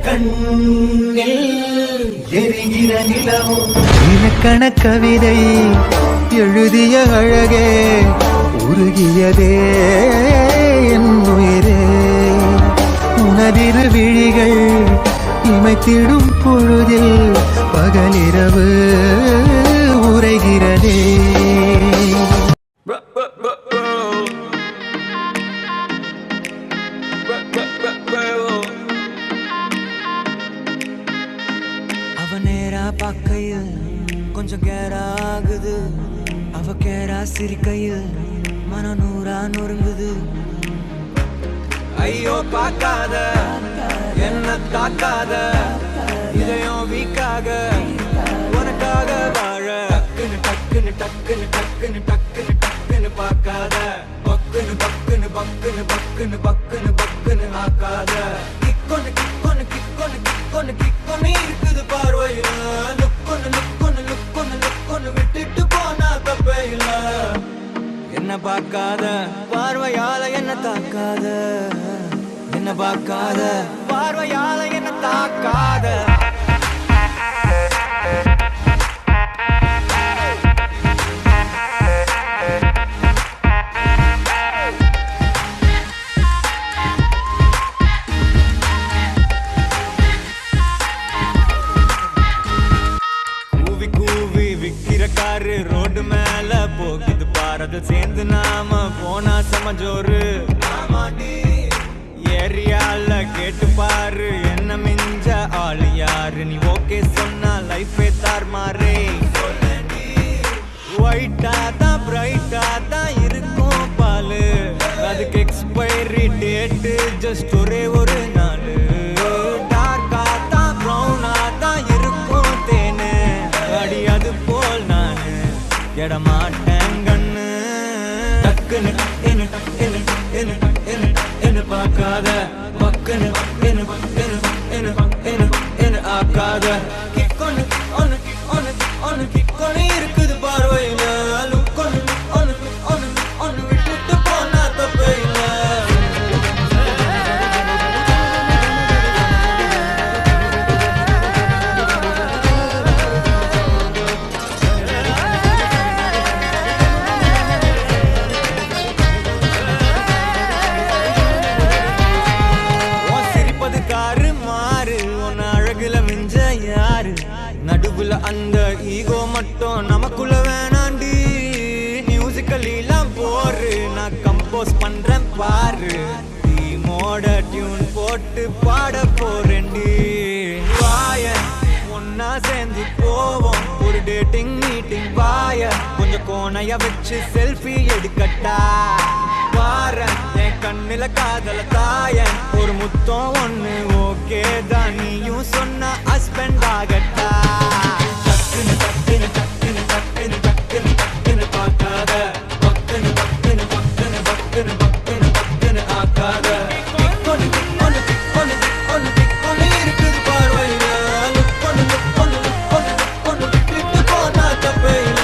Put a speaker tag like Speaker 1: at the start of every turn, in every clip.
Speaker 1: கண்ணில் எரிகிற நிலவும்
Speaker 2: இலக்கண கவிதை எழுதிய அழகே உருகியதே என் உயிரே. உனதிரு விழிகள் இமைத்திடும் பொழுதில் பகலிரவு உரைகிறதே.
Speaker 3: அவ நேரா பார்க்கையில் கொஞ்சம் கேரா ஆகுது, அவ கேரா சிரிக்கையில் மனம் நூறா நொறுங்குது. ஐயோ பார்க்காத என்ன தாக்காத, இதயம் வீக்காக உனக்காக வாழ. டக்குன்னு டக்குன்னு டக்குன்னு டக்குன்னு டக்குன்னு டக்குன்னு பார்க்காத, பக்குன்னு பக்குன்னு பக்குன்னு பக்குன்னு பக்குன்னு பக்குன்னு ஆக்காத. கிக்கொன்னு கிக்கொன்னு கிக்கொன்னு கிக்கொன்னு கிக்கொன்னு இருக்குது பார்வையில. லுக்கொன்னு லுக்கொன்னு லுக்கொன்னு லுக்கொன்னு விட்டுட்டு போனா தப்பையில. என்ன பார்க்காத பார்வையால என்ன தாக்காத, என்ன பார்க்காத பார்வையால என்ன தாக்காத. கூவி கூவி விக்கிற காரு ரோடு மேல போகுது பாரத சேர்ந்து நாம போனா சமஜோரு. ஏரியால கேட்டு பாரு என்ன மிஞ்ச ஆளு யாரு. நீ ஓகே சொன்னா லைஃபே தார் மாறே. ஒயிட்டா தான் பிரைட்டா தான் இருக்கும் பாலு, அதுக்கு எக்ஸ்பைரி டேட்டு ஜஸ்ட் ஒரே ஒரு நாள். டார்க்கா தான் ப்ரௌனா தான் இருக்கும் தேனு, அடி அது போல் நானு எடமாட்டேன் கண்ணு. டக்குன்னு என்ன என்ன என்ன என்ன என்ன பார்க்காத, பக்குன்னு என்ன என்ன என்ன என்ன என்ன ஆக்காத. கிக்கொன்னு ஒன்னு ஒன்னு ஒன்னு கிக்கொன்னு இருக்குது பார்வையில. லுக்கொன்னு ஒன்னு ஒன்னு ஒன்னு விட்டுட்டு போனா தப்பையில. சிரிப்பது காரு மாறு, உன்ன அழகுல மிஞ்ச யாரு. நடுவுல அந்த ஈகோ மட்டும் நமக்குள்ள வேணாண்டி. மியூசிக்கல்லாம் போரு நான் கம்போஸ் பண்றேன் பாரு. டீமோட டியூன் போட்டு பாட போறேன்டி. வாய ஒன்னா சேர்ந்து போவோம் ஒரு டேட்டிங் மீட்டிங். வாய கொஞ்சம் கோணைய வச்சு செல்ஃபி எடுக்கட்டா. பாரேன் என் கண்ணில காதல தாயன் ஒரு முத்தம் ஒண்ணு ஓகே தான். நீயும் சொன்ன ஹஸ்பண்ட் ஆகட்டா. டக்குன்னு டக்குன்னு டக்குன்னு டக்குன்னு டக்குன்னு டக்குன்னு பார்க்காத, பக்குன்னு பக்குன்னு பக்குன்னு பக்குன்னு பக்குன்னு பக்குன்னு ஆக்காத. கிக்கொன்னு கிக்கொன்னு கிக்கொன்னு கிக்கொன்னு கிக்கொன்னு இருக்குது பார்வையில. லுக்கொன்னு லுக்கொன்னு லுக்கொன்னு லுக்கொன்னு விட்டுட்டு போனா தப்பையில.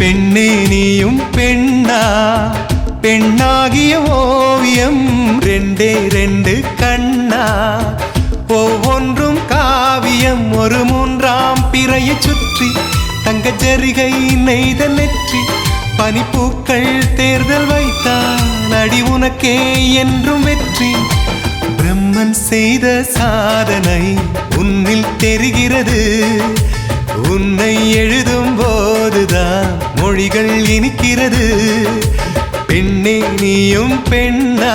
Speaker 2: பெண்ணே நீயும் பெண்ணா பெண்ணாகிய ஓவியம் ரெண்டே ரெண்டு கண்ணா ஒவ்வொன்றும் காவியம் ஒரு மூன்றாம் பிறையை சுற்றி தங்க ஜரிகை நெய்த நெற்றி பனிப்பூக்கள் தேர்தல் வைத்தால் அடி உனக்கே என்றும் வெற்றி பிரம்மன் செய்த சாதனை உன்னில் தெரிகிறது உன்னை எழுதும் போதுதான் மொழிகள் இனிக்கிறது பெண்ணே நீயும் பெண்ணா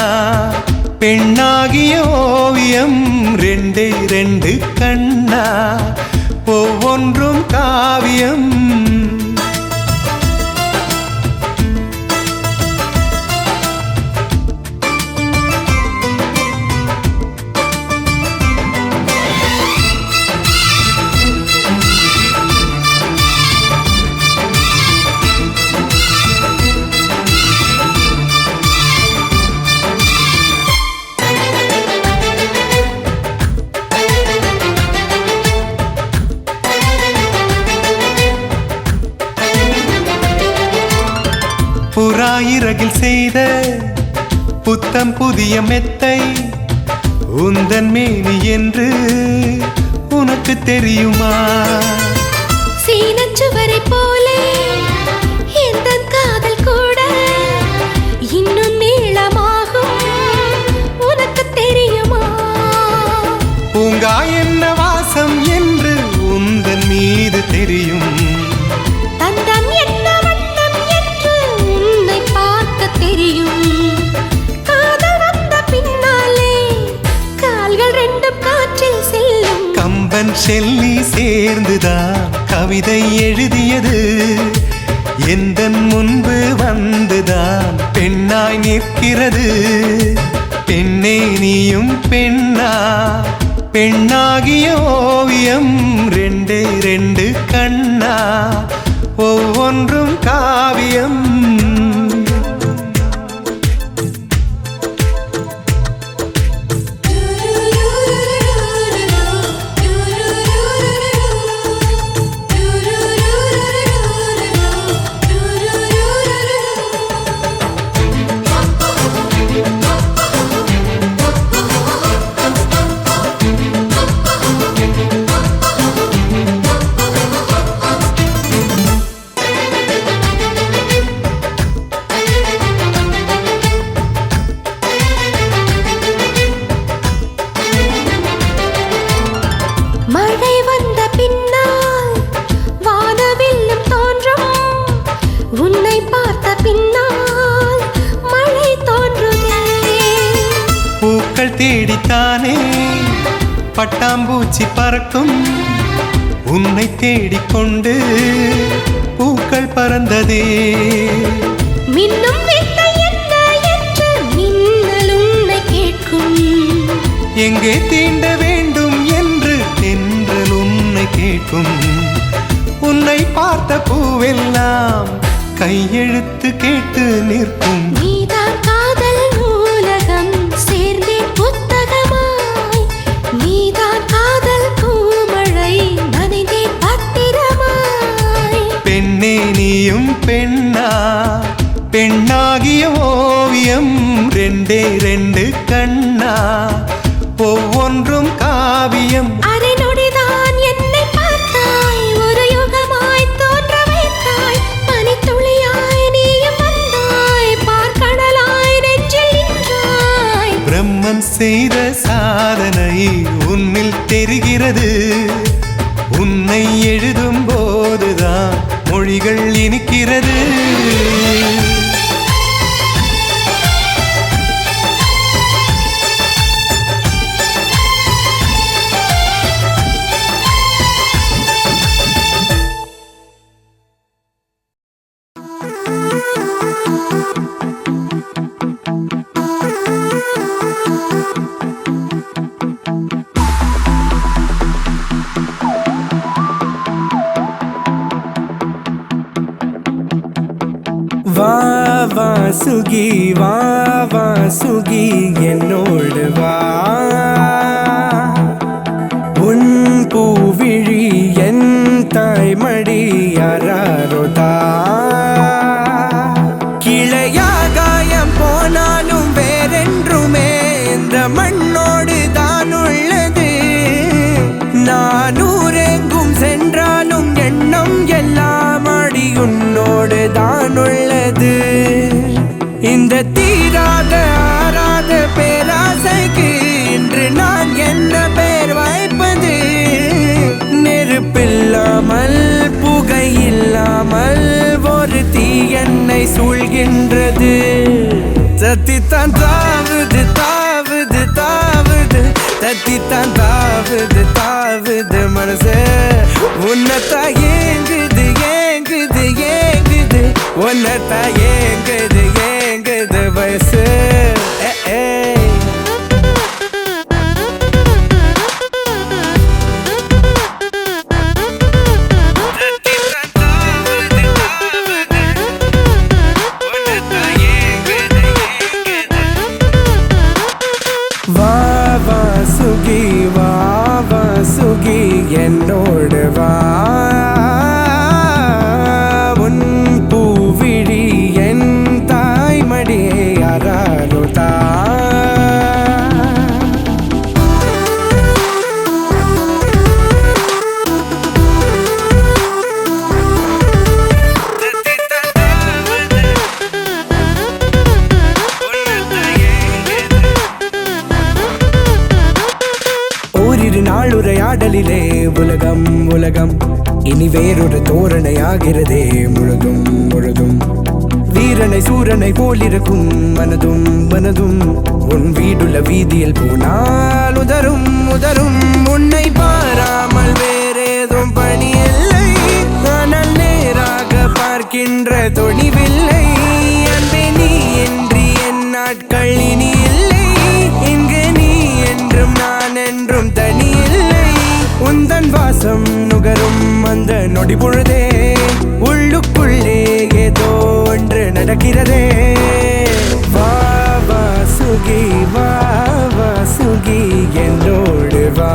Speaker 2: பெண்ணாகிய ஓவியம் ரெண்டே ரெண்டு கண்ணா ஒவ்வொன்றும் காவியம் புறாயிரகில் செய்த புத்தம் புதிய மெத்தை உந்தன் மேனி என்று உனக்கு தெரியுமா
Speaker 4: சீனச்சுவரை போலே இந்த காதல் கூட இன்னும் நீளமாகும் உனக்கு தெரியுமா
Speaker 2: பூங்கா என்ன வாசம் என்று உந்தன் மீது தெரியும்
Speaker 4: தந்தம் என்ன வண்ணம் என்று உன்னை பார்க்க தெரியும் காதல் வந்த பின்னாலே கால்கள் ரெண்டும் காற்றில் செல்லும்
Speaker 2: கம்பன் செல்லி சேர்ந்துதான் கவிதை எழுதியது எந்தன் முன்பு வந்துதான் பெண்ணாய் நிற்கிறது பெண்ணே நீயும் பெண்ணா பெண்ணாகிய ஓவியம் ரெண்டே ரெண்டு கண்ணா ஒவ்வொன்றும் காவியம்
Speaker 4: மழை வந்த பின்னால் வானவில்லும் தோன்றும் உன்னை பார்த்த பின்னால் மழை தோன்றுதே
Speaker 2: பூக்கள் தேடித்தானே பட்டாம்பூச்சி பறக்கும் உன்னை தேடிக்கொண்டு பூக்கள் பறந்ததே
Speaker 4: மின்னும் வித்தை என்ன என்று மின்னல் உன்னை கேட்கும்
Speaker 2: எங்கே தீண்ட வேண்டும் என்று தென்றல் உன்னை கேட்கும் உன்னை பார்த்த பூவெல்லாம் கையெழுத்து கேட்டு நிற்கும்
Speaker 4: நீதான் காதல் நூலகம் சேர்ந்தேன் புத்தகமாய் நீதான் காதல் பூமழை நனைந்தேன் பத்திரமாய்
Speaker 2: பெண்ணே நீயும் பெண்ணா பெண்ணாகிய ஓவியம் ரெண்டே ரெண்டு கண்ணா ஒவ்வொன்றும் காவியம்
Speaker 4: அரை நொடிதான் என்னை பார்த்தாய் ஒரு யுகமாய் தோன்ற வைத்தாய் பனித்துளியாய் நீயும் வந்தாய் பார்க்கடலாய் நெஞ்சில் நின்றாய்
Speaker 2: பிரம்மன் செய்த சாதனை உன்னில் தெரிகிறது உன்னை எழுதும் போதுதான் மொழிகள் இனிக்கிறது
Speaker 5: வா வா சுகி வா வா சுகி என்னோடு வா உன் பூவிழி என் தாய்மடி யாரோ சூழ்கின்றது. தத்தித்தான் தாவுது தாவுது தாவுது, தத்தித்தான் தாவுது தாவுது மனசு. உன்னத்தா ஏங்குது ஏங்குது ஏங்குது, உன்னத்தா ஏங்குது ஏங்குது வயசு. சுகி வா வா சுகி என்னோடு வா, உன் பூவிழி என் தாய்மடியை யாராரோ தா. நாளுரையாடலிலே உலகம் உலகம் இனி வேறொரு தோரணையாகிறதே முழுதும் முழுதும். வீரனை சூரனை போலிருக்கும் மனதும் மனதும், உன் வீடுள்ள வீதியில் போனால் உதரும் உதரும். உன்னை பாராமல் வேறேதும் பணி இல்லை, ஆனால் நேராக பார்க்கின்ற துணிவில்லை. அன்பே நீ என்று என் நாட்கள் இனி இல்லை, இங்கு நீ என்றும் நான் என்றும் தனி இல்லை. உந்தன் வாசம் நுகரும் அந்த நொடி பொழுதே, உள்ளுக்குள்ளே ஏதோ ஒன்று நடக்கிறதே. வா வா சுகி வா வா சுகி என்னோடு வா,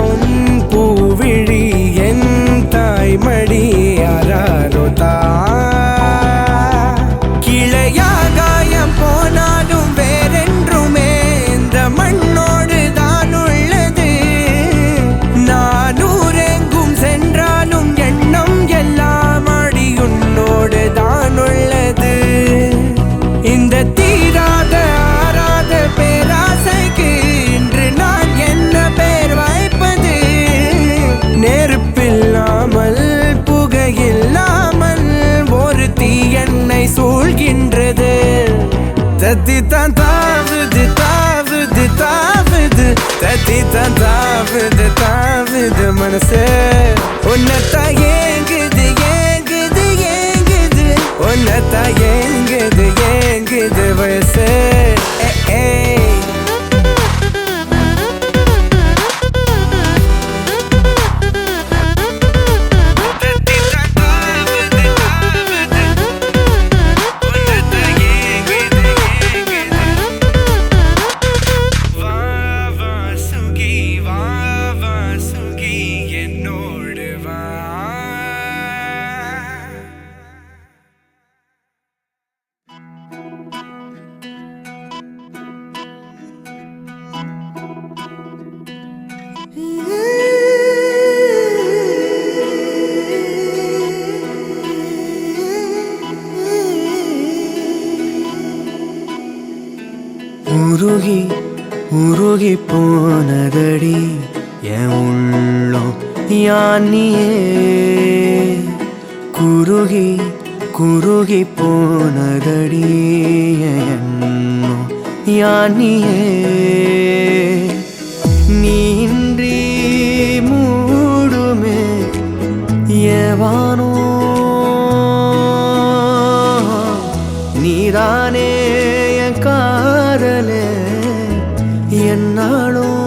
Speaker 5: உன் பூவிழி என் தாய்மடி யாராரோ தா. கிளையாகாயம் போனாலும் வேறென்றுமே இந்த மண்ணோடு தான் உள்ளது. நானூரெங்கும் சென்றாலும் எண்ணம் எல்லாம் அடி உன்னோடு தான் உள்ளது. இந்த தீராத ஆறாத பேராசைக்கு இன்று நான் என்ன பேர் வாய்ப்பது? நெருப்பில்லாமல் புகையில்லாமல் ஒரு தீ என்னை சூழ்கின்றது. தத்தித்தான் தாவுது தாவுது தாவுது, தத்தித்தான் தாவுது தாவுது மனசு. உன்னத்தா ஏங்குது ஏங்குது ஏங்குது, உன்னத்தா ஏங்குது ஏங்குது வயசு.
Speaker 3: உருகி உருகி போனதடி என் உள்ளம் யானியே, குருகி குருகி போனதடி எண்ணம் யானியே. நீன்றி மூடுமே ஏவானோ, நீதானே என் காதலே என்னாலும்.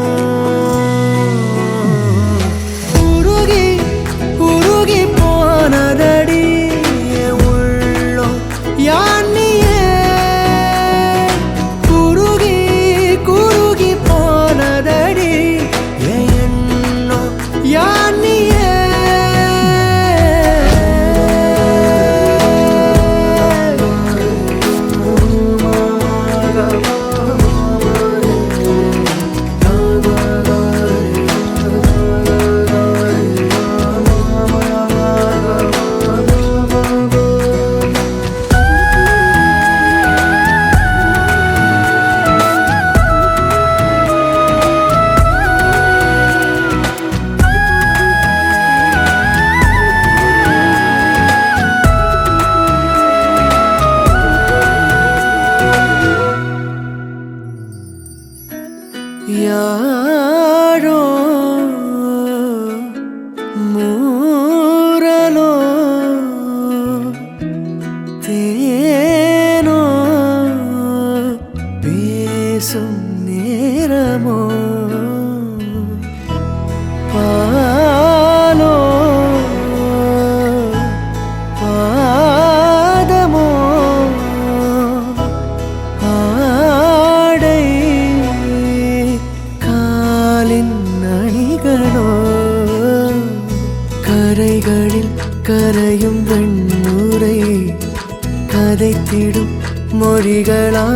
Speaker 3: உருகி உருகி போனதடி உள்ளம் யானியே, குருகி குருகி போனதடி எண்ணம் யானியே.
Speaker 5: பாலோ பாதமோ ஆடை காலின் அணிகளோ கரைகளில் கரையும் வெண்ணுரை கதைத்திடும் மொழிகளா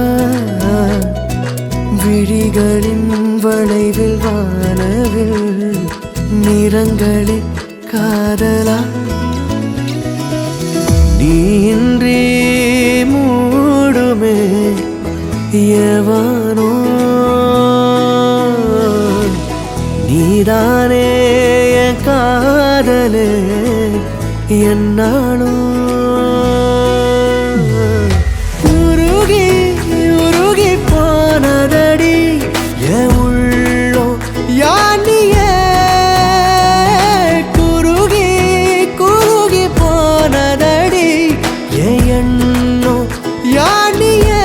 Speaker 5: விழிகளின் வளைவில் வானவில் நிறங்களில் காதலா நீ இன்றி மூடுமே எவனோ நீதானே என் காதலே என்னாலும் உருகி உருகி போனதடி என் உள்ளோ யானியே குருகி குருகி போனதடி என் எண்ணோ யானியே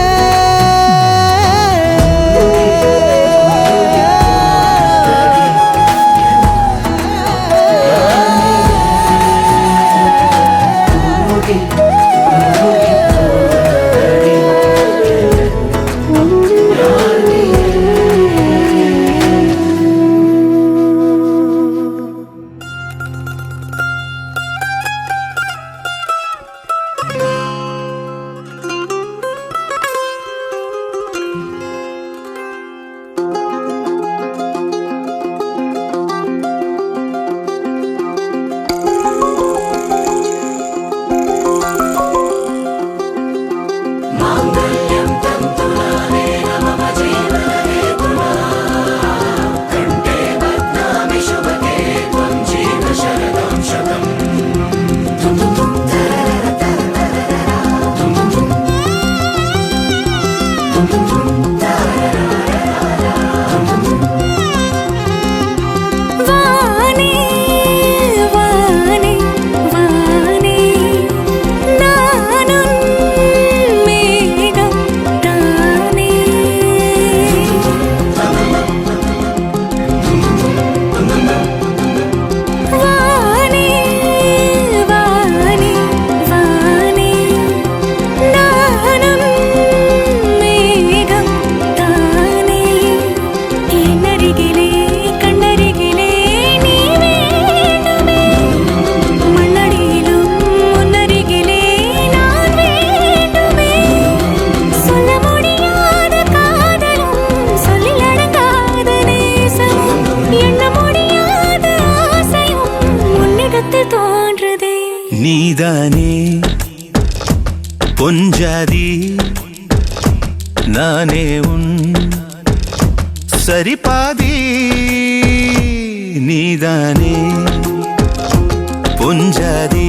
Speaker 2: நீதானே பொஞ்சாதி நானே உன் சரிபாதி நீதானே பொஞ்சாதி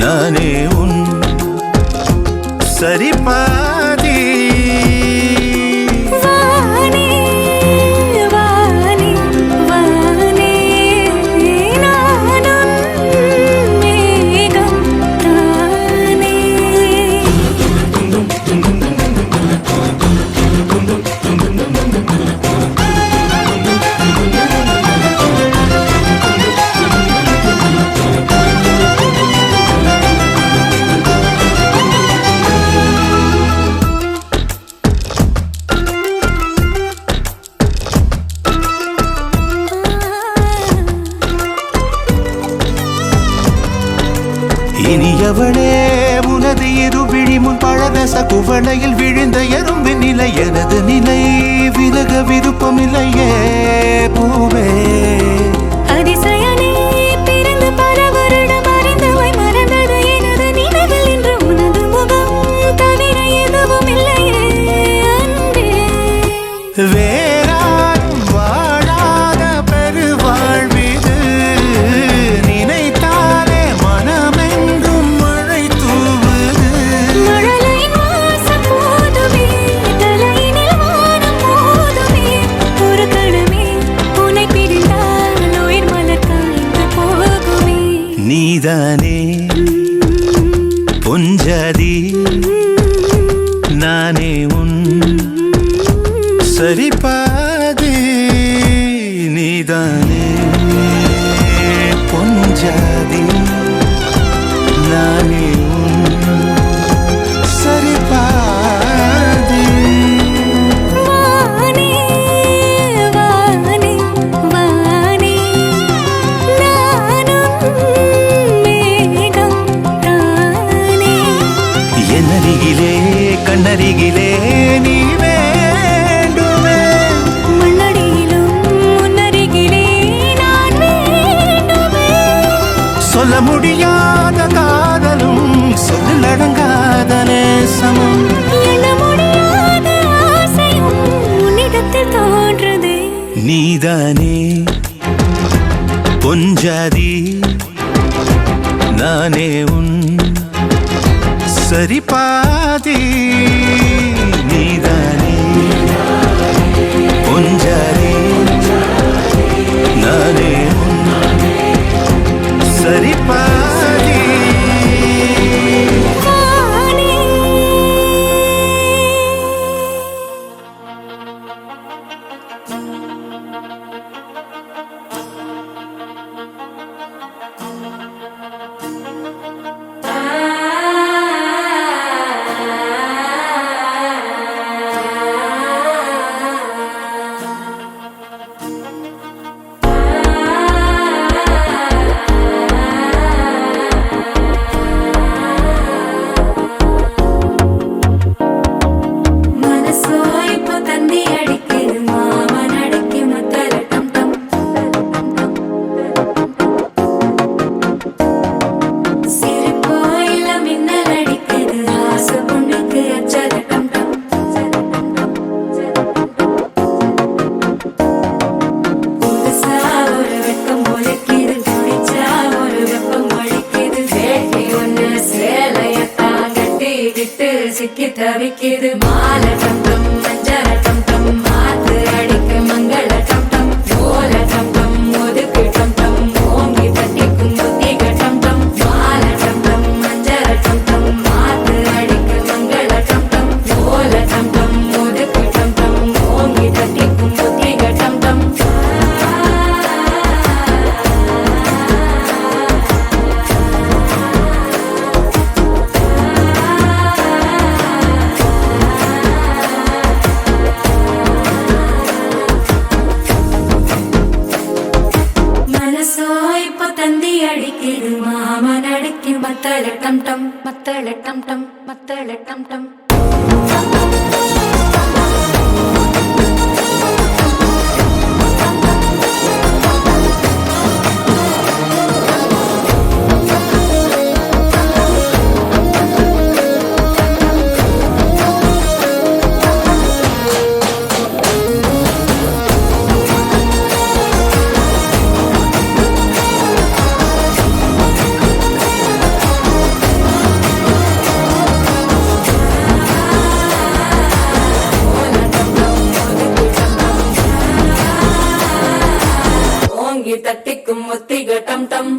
Speaker 2: நானே உன் சரிபாதி இனியவளே உனது இரு விழி முன் பழரச குவளையில் விழுந்த எறும்பின் நிலை எனது நிலை விலக விருப்பமில்லையே பூவே
Speaker 4: அதிசயனே பிறந்து பல வருடம் அறிந்தவை மறந்தது எனது நினைவில் இன்று உனது முகம் தவிர எதுவும் இல்லையே அன்பே
Speaker 2: வேறாரும் வாழாத பெருவாழ்விது நினைத்தாலே மனமெங்கும் மழை தூவுது
Speaker 4: மழலையின் வாசம் போதுமே தலையினில் வானம் போதுமே ஒரு கணமே உன்னை பிரிந்தால் உயிர் மலர் காய்ந்து போகுமே
Speaker 2: நீதானே பொஞ்சாதி நானே உன் சரிபாதி நீ நீதானே பொஞ்சாதி நானே உன் சரிபாதி.
Speaker 4: வானே வானே வானே நானும் மேகம் தானே.
Speaker 2: என்னருகிலே கண்ணருகிலே நீ வேண்டுமே.
Speaker 4: மண்ணடியிலும் முன்னருகிலே நான் வேண்டுமே.
Speaker 2: சொல்ல முடியாத காதலும் சொல்லில் அடங்காத நேசமும்
Speaker 4: எண்ண முடியாத ஆசையும் உன்னிடத்தில் தோன்றுதே.
Speaker 2: நீதானே பொஞ்சாதி நானே உன் சரிபாதி. நீதானே பொஞ்சாதி நானே உன் சரிபாதி.
Speaker 4: வானே மனசோ இப்போ தந்தி அடிக்குது மாமன் அடிக்கு மத்தல டம் டம். சிரிப்போ இல்ல மின்னல் அடிக்குது ஆசை பொண்ணுக்கு அச்சத டம் டம். புதுசா ஒரு வெக்கம் முளைக்குது குடிச்சா ஒரு வெப்பம் அடிக்குது. வேட்டி ஒண்ணு சேலையத்தான் கட்டிக்கிட்டு சிக்கி தவிக்குது. மாலை டம் டம் மஞ்சள் டம் டம் மாத்து அடிக்க மங்கள டம் டம். ஓல டம் டம் ஒதுக்கு டம் டம் ஓங்கி தட்டிக்கும் புத்திக டம் டம். மாலை டம் டம் மஞ்சள் டம் டம் மாத்து அடிக்க மங்கள டம் டம். ஓல டம் டம் ஒதுக்கு டம் டம் ஓங்கி தட்டிக்கும் புத்திக டம் டம். மனசோ இப்போ தந்தி அடிக்குது மாமன் அடிக்கு மத்தள டம் டம் மத்தள டம் டம் மத்தள டம் டம். ஓங்கி தட்டிக்கும் முத்திக டம் டம்.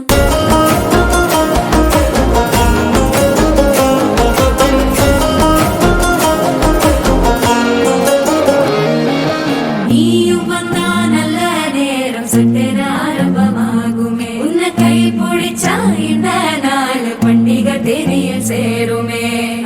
Speaker 4: நீயும் வந்தா நல்ல நேரம் சட்டென ஆரம்பமாகுமே. உன்னை கை பிடிச்சா இந்த நாள் பண்டிகை தெரியல் சேருமே.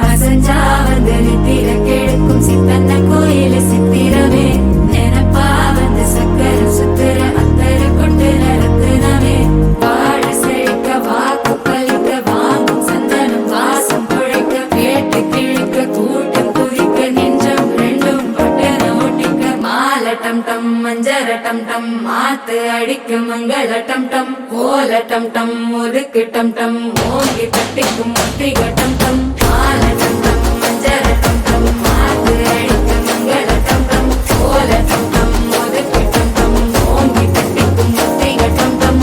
Speaker 4: அசஞ்சா வந்து நித்திர கெடுக்கும் சித்தன்ன கோயில சித்திரமே. நினப்பா வந்து சக்கர சுத்துற அத்தர கொண்டு நடத்துனவே. வாழ செழிக்க வாக்கு பலிக்க வாங்கும் சந்தனம் வாசம் குழைக்க. கேட்டு கிழிக்க கூட்டம் குதிக்க நெஞ்சம் ரெண்டும் பட்டன ஓட்டிக்க. மாலை டம் டம் மஞ்சர டம் டம் மாத்து அடிக்க மங்கள டம் டம். ஓல டம் டம் ஒதுக்கு டம் டம் ஓங்கி தட்டிக்கும் முத்திக டம் டம். மாலை டம் டம் மஞ்சர டம் டம் மாத்து அடிக்க மங்கள டம் டம். ஓல டம் டம் ஒதுக்கு டம் டம் ஓங்கி தட்டிக்கும் முத்திக டம் டம்.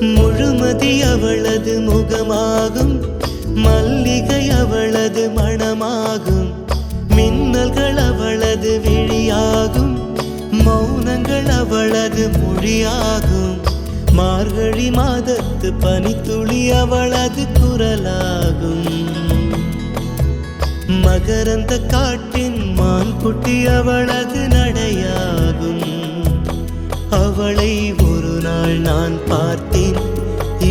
Speaker 5: முழுமதி அவளது முகமாகும், மல்லிகை அவளது மணமாகும், மின்னல்கள் அவளது விழியாகும், மௌனங்கள் அவளது மொழியாகும், மார்கழி மாதத்து பனித்துளி அவளது குரலாகும். மகரந்த காட்டின் மான்குட்டி அவளது நடையாகும். அவளை ஒரு நாள் நான் பார்த்தேன்,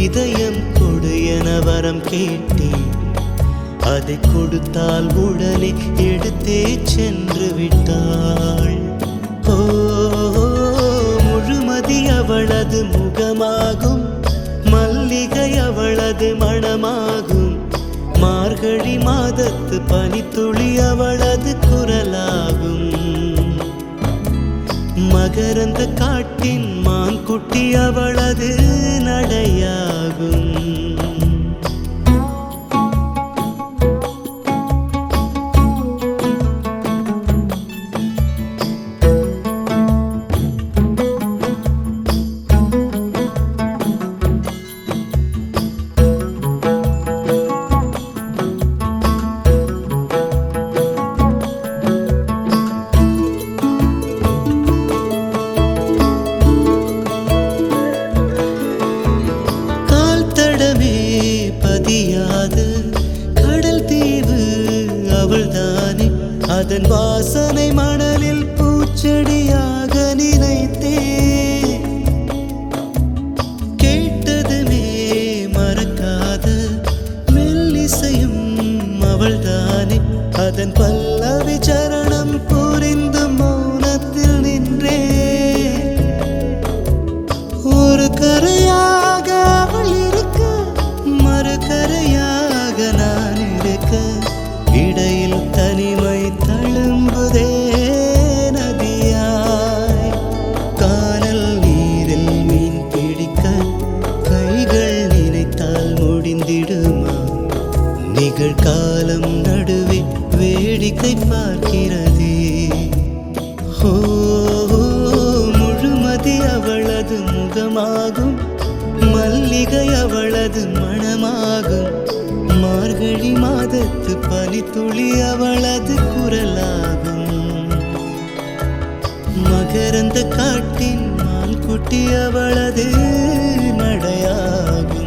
Speaker 5: இதயம் கொடு என வரம் கேட்டேன். அதை கொடுத்தால் உடனே எடுத்தே சென்று விட்டாள். ஓ, முழுமதி அவளது முகமாகும், மல்லிகை அவளது மணமாகும், மார்கழி மாதத்து பனித்துளி அவளது குரலாகும். மகரந்த காட்டின் மான்குட்டி அவளது நடையாகும். கடல் தீவு அவள்தானே, அதன் வாசனை மணலில் பூச்செடியாக நினைத்தே. கேட்டதுமே மறக்காத மெல்லிசையும் அவள்தானே, அதன் பல்லவி சரணம் புரிந்து மௌனத்தில் நின்றே. ஒரு கரையாக அவள் இருக்க, மறுகரையாக நான் இருக்க, இடையில் தனிமை தழும்புதே நதியாய். கானல் நீரில் மீன் பிடிக்க கைகள் நினைத்தால் முடிந்திடுமா? நிகழ்காலம் நடுவே வேடிக்கை பார்க்கிறதே. ஓ, முழுமதி அவளது முகமாகும், மல்லிகை அவளது மணமாகும், மார்கழி மாதத்து பனித்துளி அவளது குரலாகும். மகரந்த காட்டின் மான்குட்டி அவளது நடையாகும்.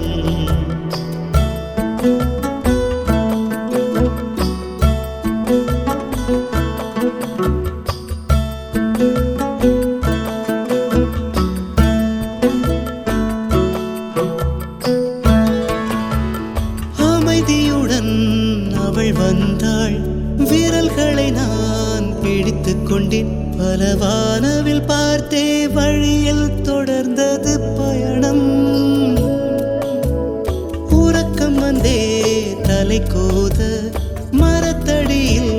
Speaker 5: அமைதியுடன் அவள் வந்தாள், விரல்களை நான் பிடித்துக் கொண்டேன். பல வானவில் பார்த்தே வழியில் தொடர்ந்தது பயணம். உறக்கம் வந்தே தலை கோத மரத்தடியில்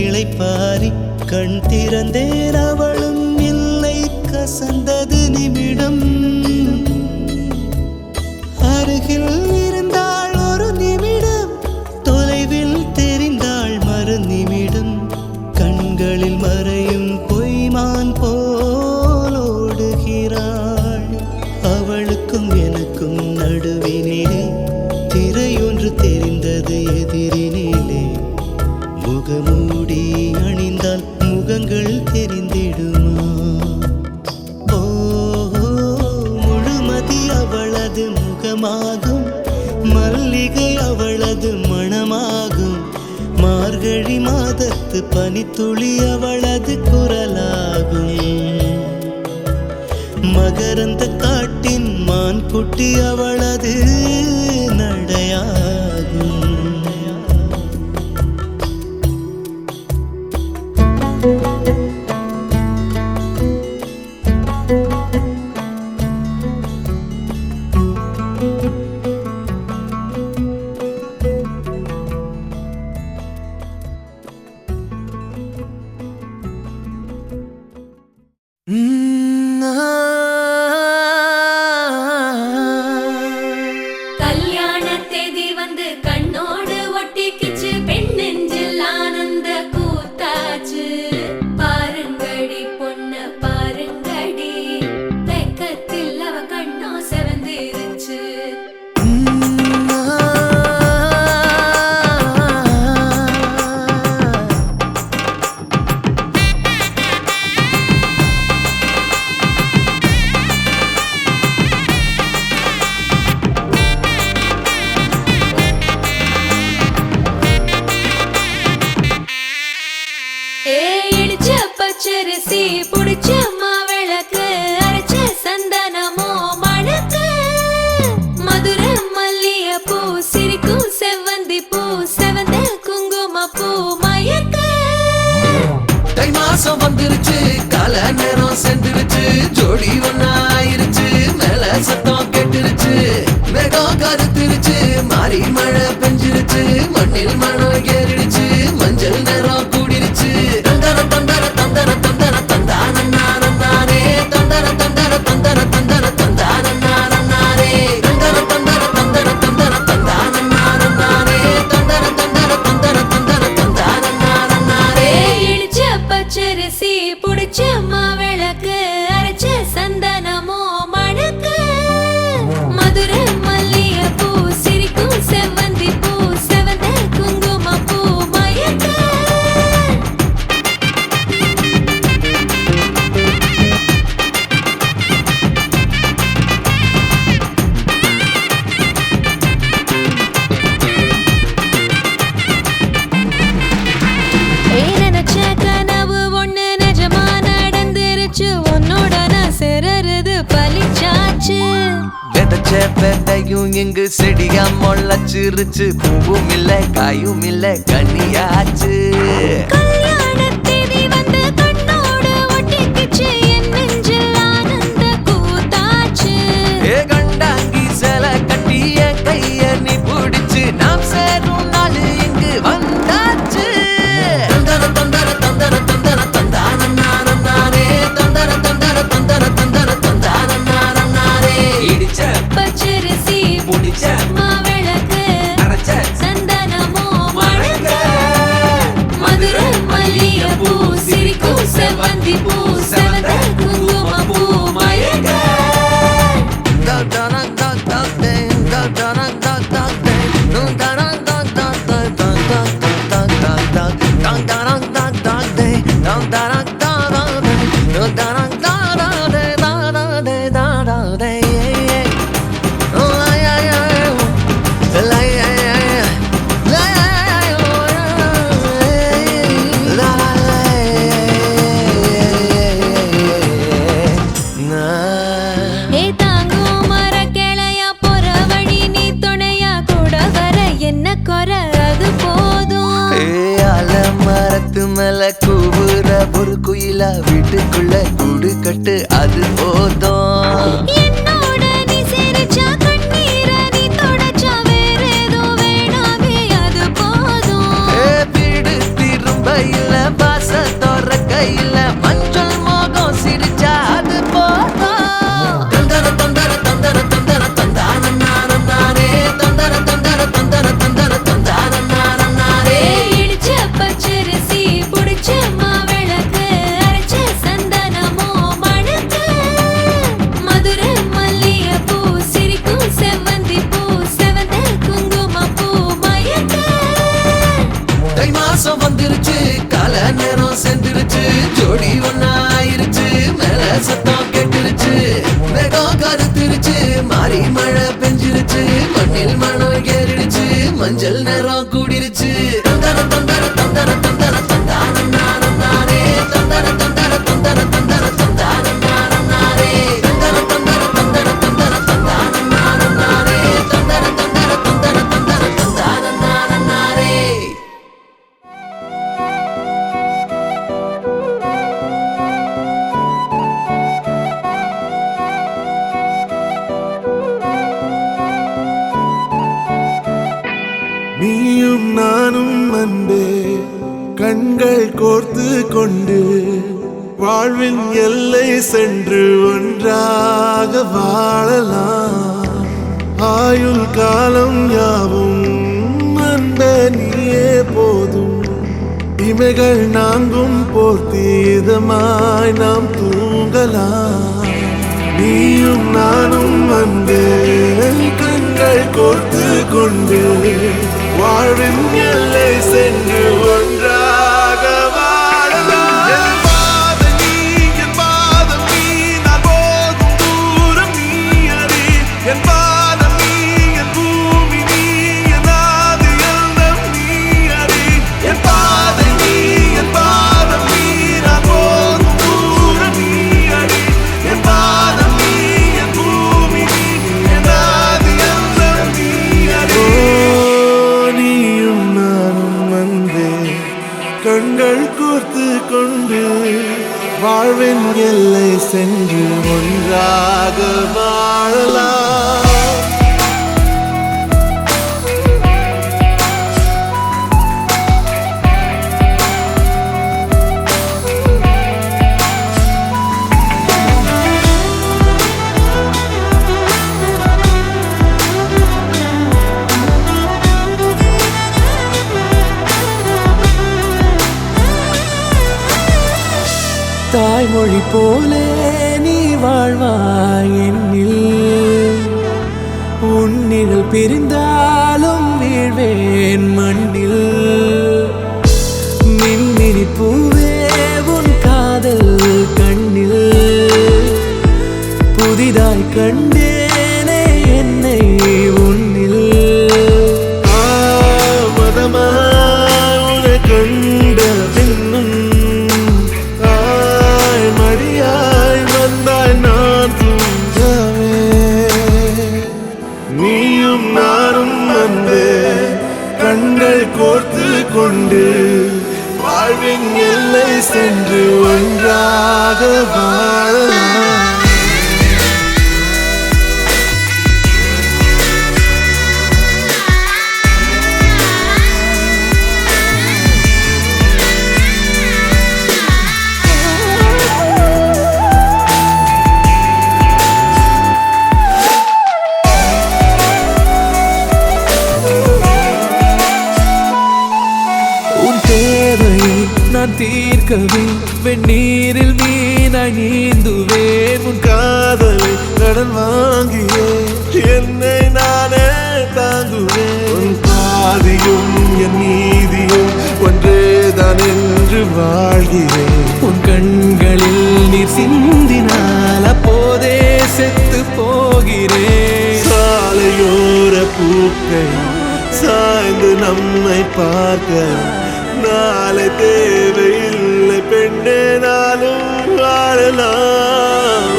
Speaker 5: இளைப்பாரி கண் திறந்தேன், அவளும் இல்லை. கசந்தது நிமிடம். அருகில் இருந்தாள் ஒரு நிமிடம், தொலைவில் தெரிந்தாள் மறு நிமிடம். கண்களில் மறையும் பொய்மான் போல் ஓடுகிறாள். அவளுக்கும் எனக்கும் நடுவினிலே திரையொன்று தெரிந்தது எதிரினிலே. முகமூடி அணிந்தால் முகங்கள் தெரிந்திடுமா? ஓ, முழுமதி அவளது முகமாகும், மல்லிகை அவளது மணமாகும், மார்கழி மாதத்து பனித்துளி அவளது குரலாகும். மகரந்த காட்டின் மான்குட்டி அவளது நடையாகும்.
Speaker 6: வந்துருச்சு கால நேரம் சென்றுருச்சு ஜோடி ஒன்னா ஆயிருச்சு மேல சத்தம் கெட்டுருச்சு மேகம் கருத்துருச்சு மாறி மழை பெஞ்சிருச்சு மண்ணில் மனம் ஏறிடுச்சு மஞ்சள் நேரம் கூடிருச்சு தந்தர தந்தர தந்தர தந்தர தந்தானே தந்தர தந்தர தந்தர தந்தர தந்தானே தந்தர தந்தர தந்தர தந்தர தந்தானே தந்தர தந்தர தந்தர தந்தர தந்தானே
Speaker 4: இடிச்ச பச்சரிசி புடிச்ச மாவிளக்கு அரைச்ச சந்தனமோ மணக்கு மதுரை மல்லிகை பூ சிரிக்கும் செவ்வந்தி பூ செவந்த குங்கும பூ மயக்க நினைச்ச கனவு ஒண்ணு நிஜமா நடந்துருச்சு உன்னோட நான் சிறருது பலிச்சாச்சு
Speaker 6: விதைச்ச விதையும் இங்கு செடியா முளைச்சிருச்சு பூவும் இல்ல காயும் இல்ல கனியாச்சு
Speaker 4: கல்யாண தேதி வந்து கண்ணோடு ஒட்டிக்கிச்சு என் நெஞ்சில் ஆனந்த கூத்தாச்சு
Speaker 6: ஏ கண்டாங்கி சில கட்டி என் கைய நீ பிடிச்சு நாம் சேரும் நாள் இங்கு வந்தாச்சு தந்தர தந்தர தந்தர தந்தர தந்தானே தந்தர தந்தர தந்தர தந்தர தந்தானே இடிச்ச
Speaker 4: பச்சரிசி
Speaker 6: முடிச்ச
Speaker 4: மாவிளக்கு
Speaker 6: அரைச்ச
Speaker 4: சந்தனமோ மணக்க மதுரை மல்லிகை பூ சிரிக்கும் செவ்வந்தி பூ செவந்த குங்கும பூ மயக்க ஏ தாங்கும் மர கிளையா போற வழி நீ துணையா கூட வர என்ன குறை அது போதும்
Speaker 6: மரத்து மேல கூவுற ஒரு குயிலா வீட்டுக்குள்ள கூடு கட்டு அது போதும்
Speaker 4: என்னோட நீ சிரிச்சா கண்ணீர நீ தொடச்சா வேற ஏதோ வேணாமே அது போதும்
Speaker 6: வீடு திரும்ப இல்ல பாச தோற கையில மஞ்சள் மோகம் சிரிச்சா அது போதும் தந்தர தந்தர தந்தர தந்தர தந்தானே தந்தர தந்தர தந்தர தந்தர தந்தானே
Speaker 4: இடிச்ச பச்சரிசி புடிச்ச மாவிளக்கு அரைச்ச சந்தனமோ மணக்க மதுரை மல்லிகை பூ சிரிக்கும் செவ்வந்தி பூ செவந்த குங்கும பூ மயக்க
Speaker 6: தை மாசம் வந்துருச்சு கால நேரம் சென்றுருச்சு ஜோடி ஒன்னா ஆயிருச்சு மேல சத்தம் கெட்டுருச்சு மேகம் கருத்துருச்சு மாறி மழை பெஞ்சிருச்சு மண்ணில் மனம் ஏறிடுச்சு மஞ்சள் நேரம் கூடிருச்சு தந்தர தந்தர தந்தர தந்தர தந்தானே தந்தர தந்தர தந்தர தந்தர தந்தானே தந்தர தந்தர தந்தர தந்தர தந்தானே தந்தர தந்தர தந்தர தந்தர தந்தானே
Speaker 2: நீயும் நானும் அன்பே கண்கள் கோர்த்து கொண்டு வாழ்வின் எல்லை சென்று ஒன்றாக வாழலாம் ஆயுள் காலம் யாவும் அன்பே நீயே போதும் இமைகள் நான்கும் போர்த்தி இதமாய் நாம் தூங்கலாம் நீயும் நானும் அன்பே கண்கள் கோர்த்து கொண்டு வாழ்வின் எல்லை சென்று ஒன்றாக வாழலாம் என் பாதம் நீ நான் போகும் தூரம் நீ அறி என் பாதம் நீ என் பூமி நீ என் ஆதி எல்லாம் நீ அறி என் பாதை நீ என் பாதம் நீ நான் போகும் தூரம் நீ அறி என் பாதம் நீ என் பூமி நீ என் ஆதி எல்லாம் நீ அறி நீயும் நானும் அன்பே எல்லை சென்று ஒன்றாக வாழலாம்.
Speaker 6: தாய்மொழி போலே நீ வாழ்வாய் என்னில், உன்னிகள் பிரிந்தாலும் வீழ்வேன் மண்ணில். மின்மினி பூவே உன் காதல் கண்ணில், புதிதாய் கண்டேனே என்னை உன்னில்.
Speaker 2: மதமாய் உன்னை கண்ட பின்னும் மடியாய் வந்தாய் நான் தூங்கவே. நீயும் நானும் அன்பே கண்கள் கோர்த்து கொண்டு வாழ்வின் எல்லை சென்று ஒன்றாக வாழலாம்.
Speaker 6: நான் தீர்க்கவே வெந்நீரில் மீனாய் நீந்துவேன்.
Speaker 2: உன் காதலை கடன் வாங்கியே என்னை நானே தாங்குவேன். உன் பாதியும் என் நீதியும் ஒன்றேதான் என்று வாழ்கிறேன்.
Speaker 6: உன் கண்களில் நீர் சிந்தினால் அப்போதே செத்து போகிறேன்.
Speaker 2: சாலையோர பூக்கள் சாய்ந்து நம்மை பார்க்க நாளை தேவையில்லை பெண்ணே, நாளும் வாழலாம்.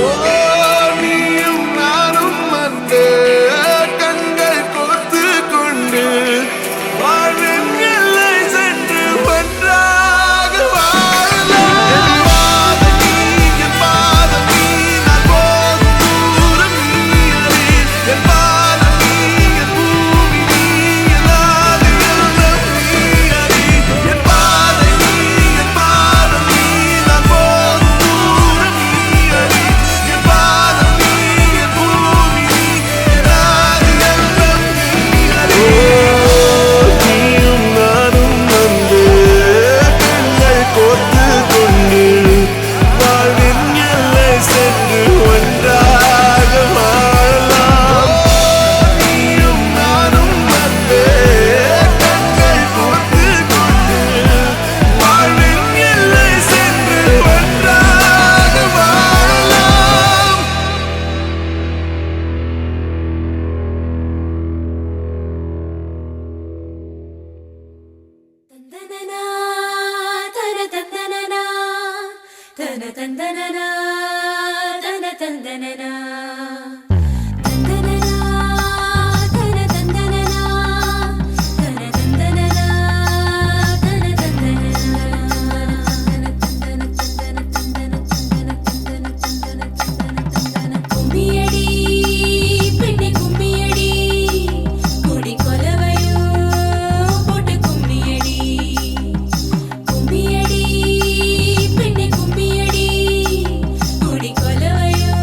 Speaker 2: நீயும் நானும் அன்பே கண்கள் கோர்த்து கொண்டு வாழ்வின் எல்லை சென்று ஒன்றாக வாழலாம். என் பாதம் நீ, என் பாதம் நீ, நான் போகும் தூரம் நீ அறி. என் பாதம் நீ, என் பூமி நீ, என் ஆதி எல்லாம் நீ அறி. என் பாதை நீ, என் பாதம் நீ, நான் போகும் தூரம் நீ அறி. என் பாதம் நீ, என் பூமி நீ, என் ஆதி எல்லாம் நீ அறி. நீயும் நானும் வந்து கண்கள் கோர்த்து கொண்டு வாழ்வின் எல்லை சென்று ஒன்றாக வாழலாம். நீயும் நானும் வந்து கண்கள் கோர்த்து கொண்டு வாழ்வின் எல்லை சென்று ஒன்றாக வாழலாம்.
Speaker 4: தந்தனனா தன தந்தனனா தன தந்தனனா தன தந்தனனா தந்தனனா தன தந்தனனா தன தந்தனனா தன தந்தனனா. கும்மியடி பெண்ணே கும்மியடி, குடி கொலவையோ போட்டு கும்மியடி. கும்மியடி பெண்ணே கும்மியடி, குடி கொலவையோ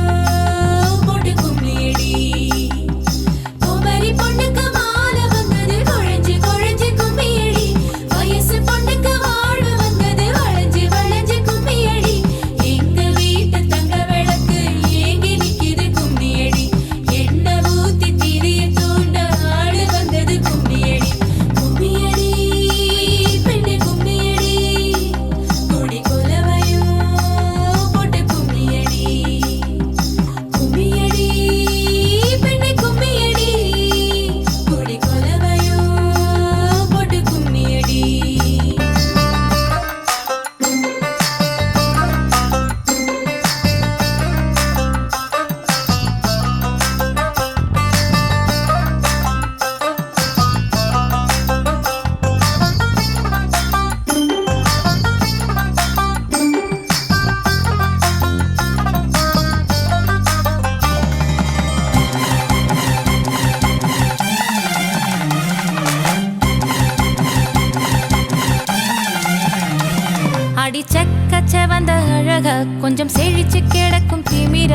Speaker 4: கொஞ்சம் செழிச்சு கிடக்கும் திமிர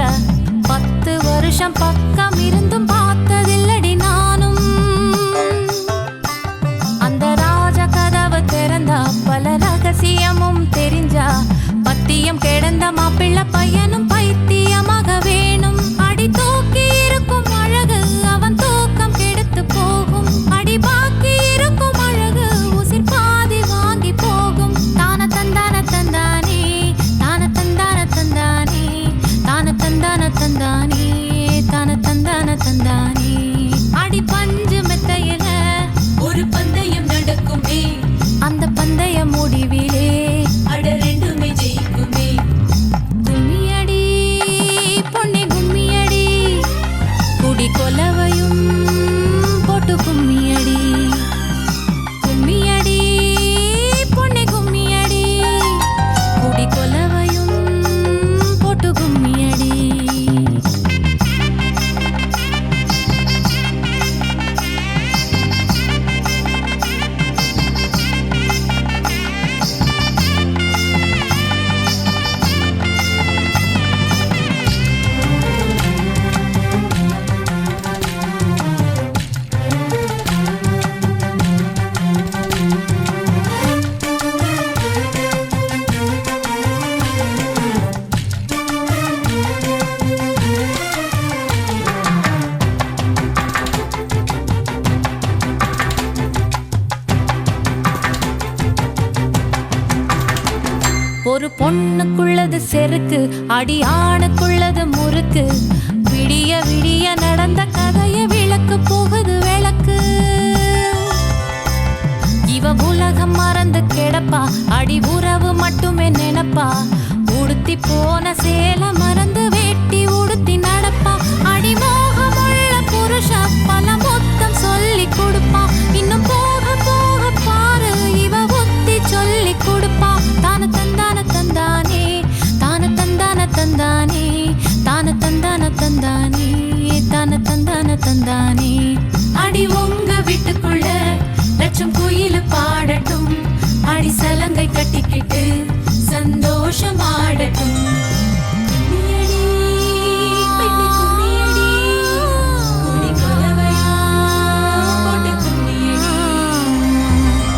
Speaker 4: 10 வருஷம் பக்கம் இருந்தும் பார்த்ததில்லடி நானும். அந்த ராஜ கதவு திறந்தா பல ரகசியமும் தெரிஞ்சா பத்தியம் கிடந்த மாப்பிள்ள பையனும் பைத்தியமாக வேணும். அடி தூக்கி இருக்கும் அழகு அவன் தூக்கம் கெடுத்து போகும். அடி பாக்கி இருக்கும் அழகு உசிர் பாதி வாங்கி போகும். தான தந்தான தந்தானே தான தந்தான தந்தானே தான தந்தான தந்தானே தான தந்தான தந்தானே. அடி பஞ்சு மெத்தையில ஒரு பந்தயம் நடக்குமே. அந்த பந்தய முடிவிலே அட ரெண்டுமே ஜெயிக்குமே. கும்மியடி பொன்னே கும்மியடி குடி கொலவையும் போட்டு கும்மியடி. கும்மியடி பொன்னே கும்மியடி குடி கொலவையும் போட்டு கும்மியடி. ஒரு பொண்ணுக்குள்ளது செருக்கு அடி ஆணுக்குள்ளது முறுக்கு. விடிய விடிய நடந்த கதைய விளக்கு போகுது விளக்கு. இவ உலகம் மறந்து கிடப்பா அடி உறவு மட்டுமே நினைப்பா. உடுத்தி போன சேல மறந்து வேட்டி உடுத்தி நடப்பா. அடி மோகமுள்ள புருஷ பல மொத்தம் சொல்லி கொடுப்பா. இன்னும் போக போக பாரு இவ ஒத்தி சொல்லி கொடுப்பா. தான தந்தான தந்தானே தான தந்தான தந்தானே தான தந்தான தந்தானே தான தந்தான தந்தானே. அடி உங்க வீட்டுக்குள்ள லட்சம் குயில் பாடட்டும். அடி சலங்கை கட்டிக்கிட்டு சந்தோஷம் ஆடட்டும். கும்மியடி, பெண்ணே கும்மியடி, குடி கொலவையா போட்டு கும்மியடி.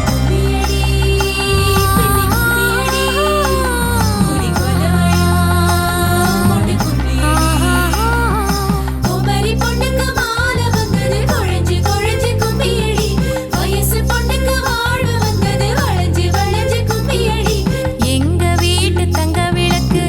Speaker 4: கும்மியடி, பெண்ணே கும்மியடி, குடி கொலவையா போட்டு கும்மியடி. குமரி பொண்ணுக்கு மாலை வந்தது குழஞ்சு குழஞ்சு கும்மியடி. வயசு பொண்ணுக்கு வாழ்வு வந்தது வளைஞ்சு வளைஞ்சு கும்மியடி. எங்க வீட்டு தங்க விளக்கு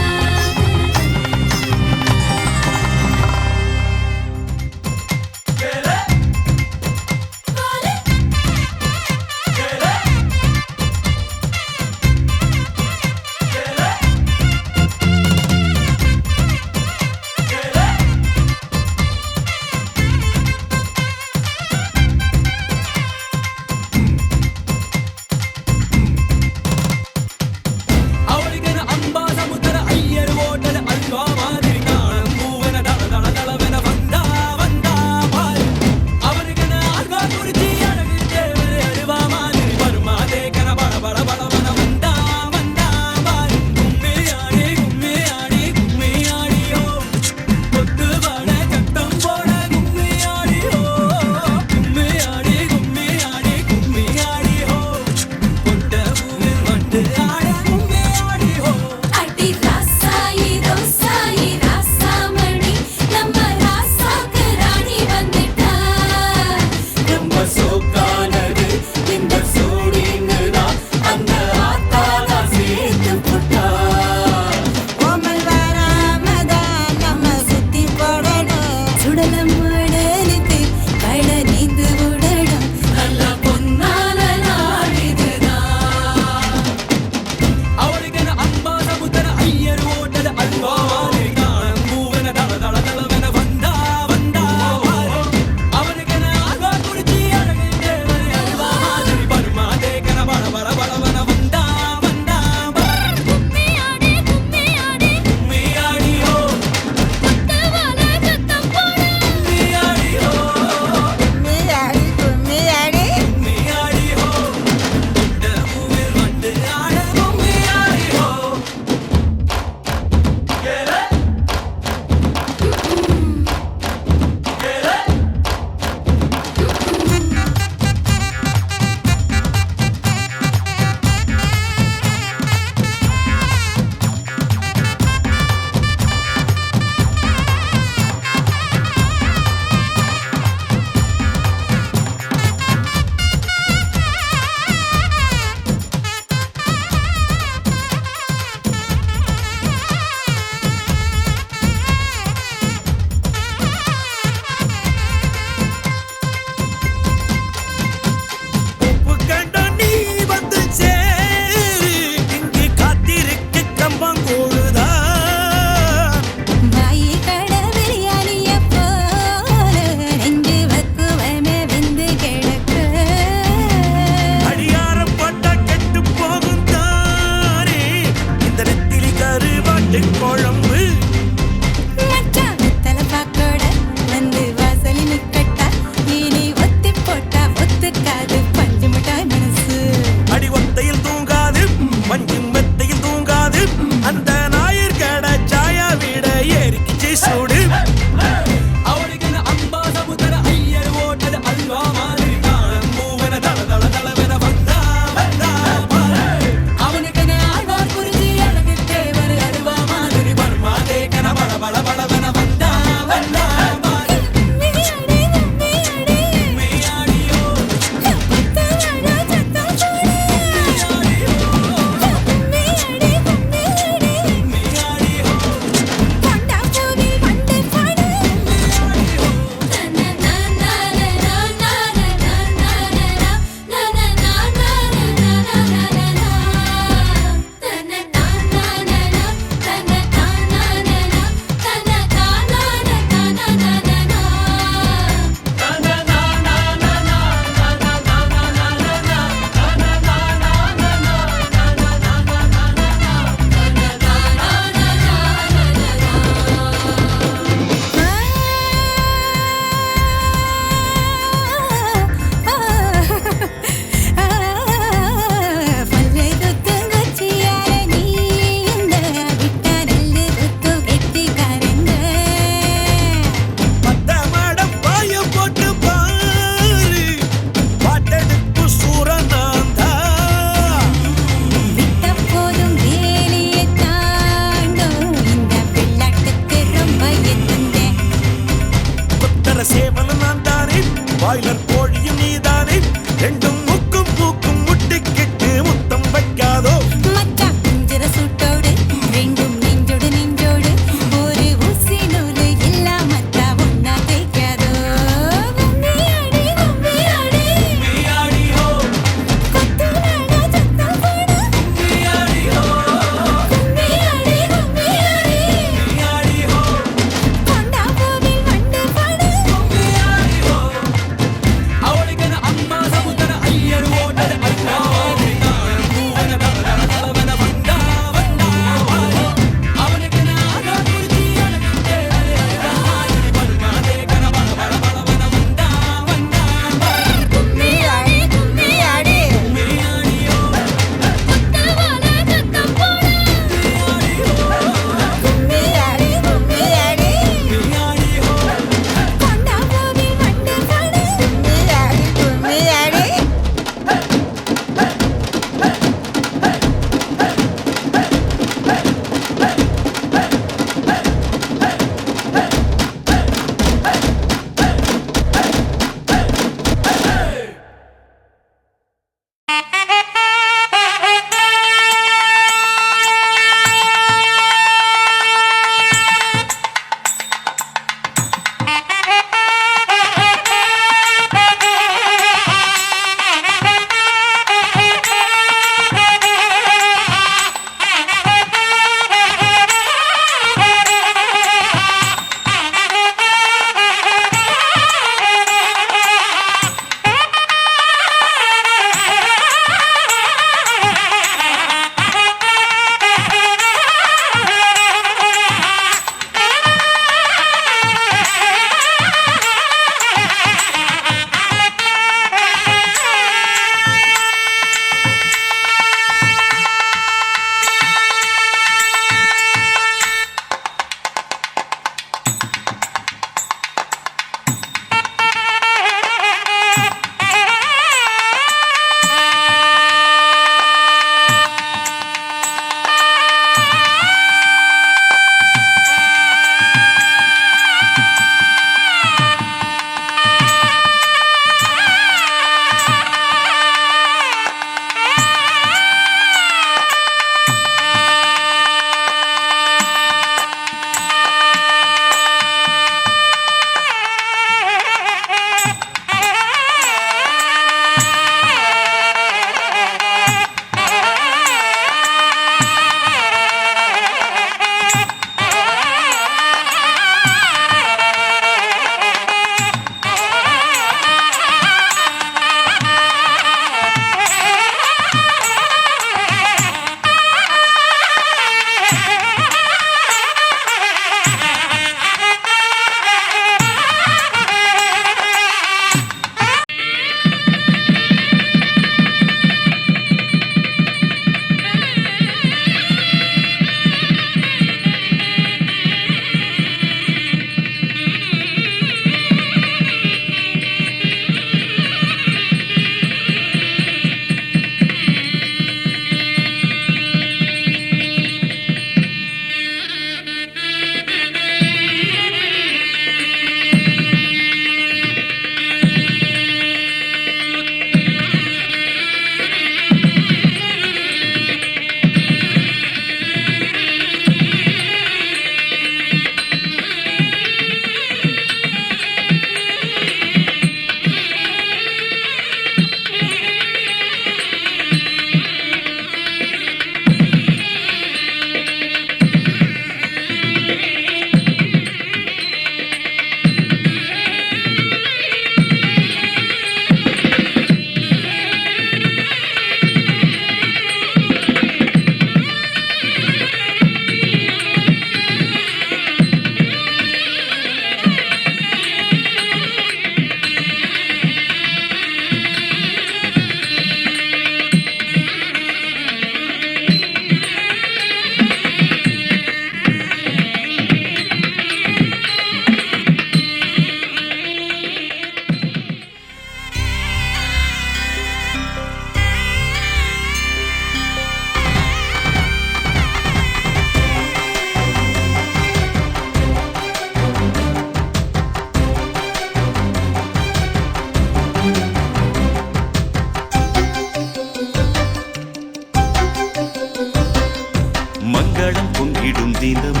Speaker 5: பொங்கிடும் தினம்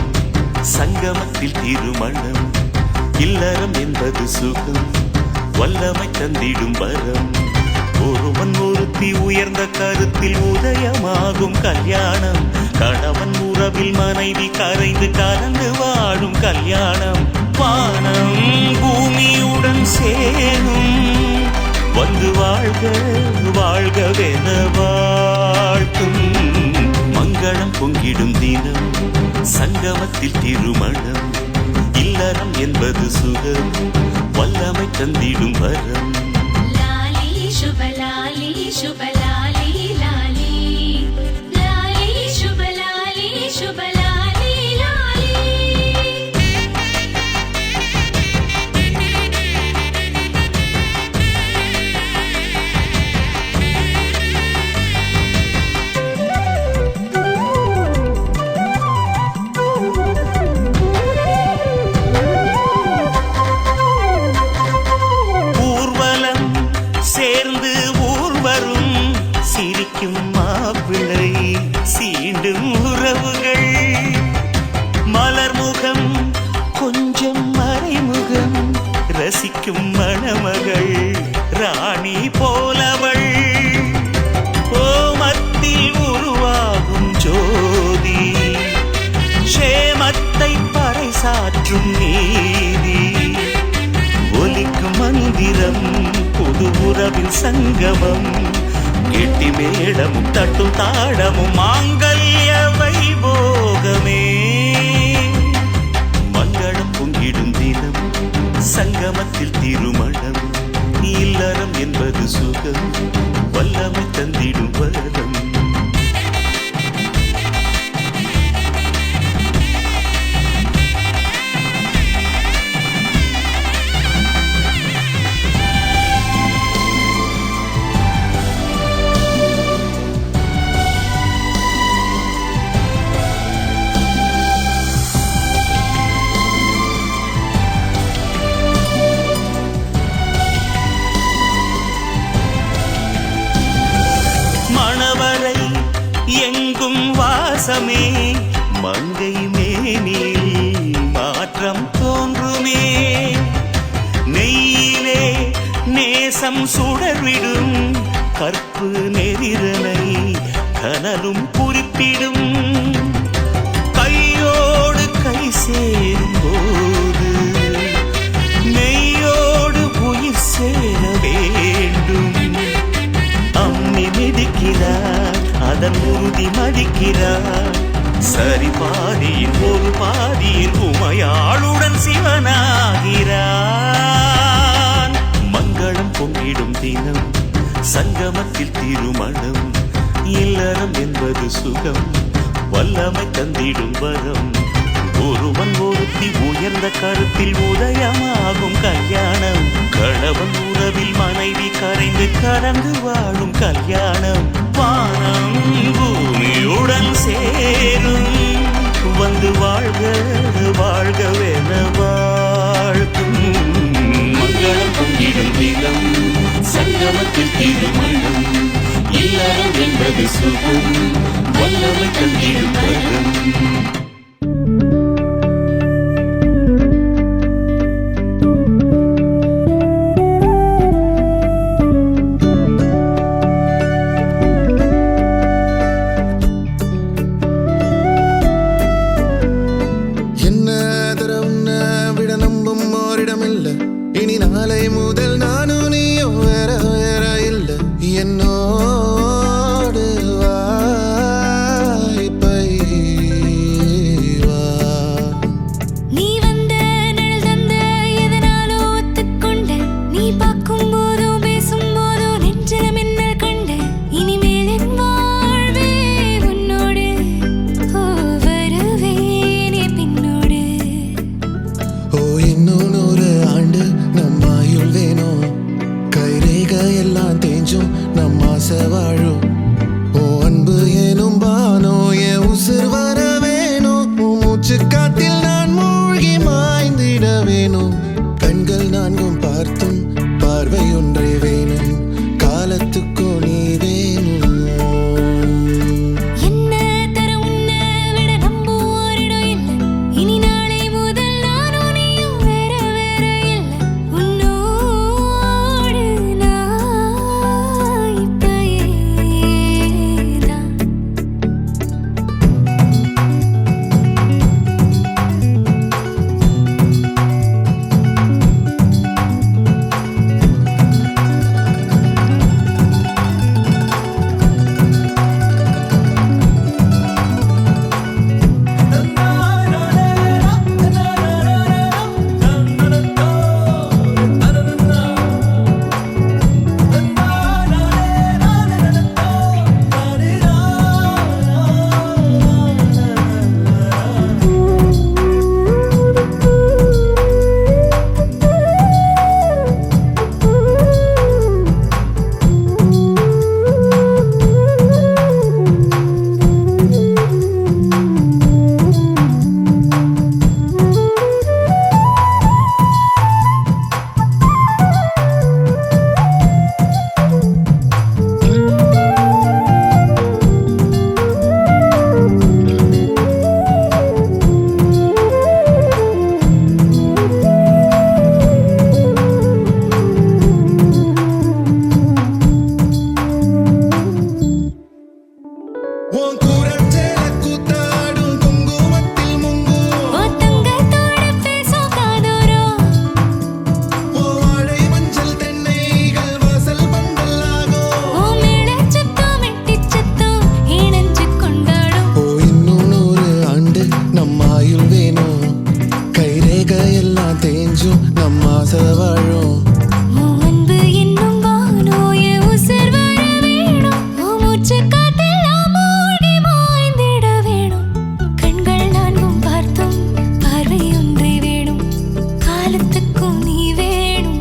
Speaker 5: சங்கமத்தில் திருமணம் இல்லறம் என்பது சுகம் வல்லமை தந்திடும் வரம் ஒருவன் ஒருத்தி உயர்ந்த கருத்தில் உதயமாகும் கல்யாணம் கணவன் உறவில் மனைவி கரைந்து கலந்து வாழும் கல்யாணம் வானம் பூமியுடன் சேரும் வந்து வாழ்க வாழ்கவென வாழ்த்தும் மங்களம் பொங்கிடும் தினம் சங்கமத்தில் திருமணம் இல்லறம் என்பது சுகம் வல்லமை தந்திடும் வரம்
Speaker 4: லாலி சுபலாலி சுபலாலி லாலி லாலி சுபலாலி சுபலாலி லாலி
Speaker 5: ஊர்வலம் சேர்ந்து ஊர்வரும் சிரிக்கும் மாப்பிள்ளை சீண்டும் உறவுகள் மலர்முகம் கொஞ்சம் மறைமுகம் ரசிக்கும் மணமகள் ராணி போலவள் ஓமத்தில் உருவாகும் ஜோதி க்ஷேமத்தை பறைசாற்றும் நீதி ஒலிக்கும் மந்திரம் புது உறவின் சங்கமம் கெட்டி மேளமும் தட்டும் தாளமும் மாங்கல்ய வைபோகமே மங்களம் பொங்கிடும் தினம் சங்கமத்தில் திருமணம் இல்லறம் என்பது சுகம் வல்லமை தந்திடும் வரம் மணவரை எங்கும் வாசமே மங்கை மேனில் மாற்றம் தோன்றுமே நெய்யிலே நேசம் சுடர்விடும் கற்பு நெறிரனை கனலும் குறிப்பிடும் கையோடு கை சேரும் போது நெய்யோடு உயிர் சேர வேண்டும் அம்மி மிதிக்கிறார் அதன் உறுதி மதிக்கிறார் சரி பாதியின் ஒரு பாதியின் உமையாளுடன் சிவனாகிறான் மங்களம் பொங்கிடும் தினம் சங்கமத்தில் திருமணம் இல்லறம் என்பது சுகம் வல்லமை தந்திடும் வரம் ஒருவன் ஒருத்தி உயர்ந்த கருத்தில் உதயமாகும் கல்யாணம் கணவன் உறவில் மனைவி கரைந்து கலந்து வாழும் கல்யாணம் வானம் பூமியுடன் சேரும் வந்து வாழ்க வாழ்கவென வாழ்த்தும் மங்களம் பொங்கிடும் தினம் சங்கமத்தில் திருமணம் இல்லறம் என்பது சுகம் வல்லமை தந்திடும் வரம்
Speaker 2: இனி நாளை முதல் நானும் நீயும் வேற வேற இல்ல என்னோடு வாய்ப்பை உன் குரச்சேல கூத்தாடும் குங்குமத்தில் முங்குவோம்.
Speaker 4: உன் தங்கத்தோட பேசும் காதோரம்
Speaker 2: உன் வாழை மஞ்சள் தென்னைகள் வாசல் பந்தலாகும்.
Speaker 4: உன் மேளச்சத்தம் மெட்டிச் சத்தம் இணைஞ்சு கொண்டாடும்.
Speaker 2: ஓ இன்னும் 100 ஆண்டு நம்ம ஆயுள் வேணும். கைரேகை எல்லாம் தேஞ்சும் நம்ம ஆசை வாழும்.
Speaker 4: உன் அன்பு என்னும் வானம் என் உசிர் வர வேணும். உன் மூச்சுக் காற்றெல்லாம் மூடி மாய்ந்திட வேணும். கண்கள் நான்கும் பார்த்தும் பார்வை ஒன்றே வேணும். காலத்துக்கும் நீ வேணும்.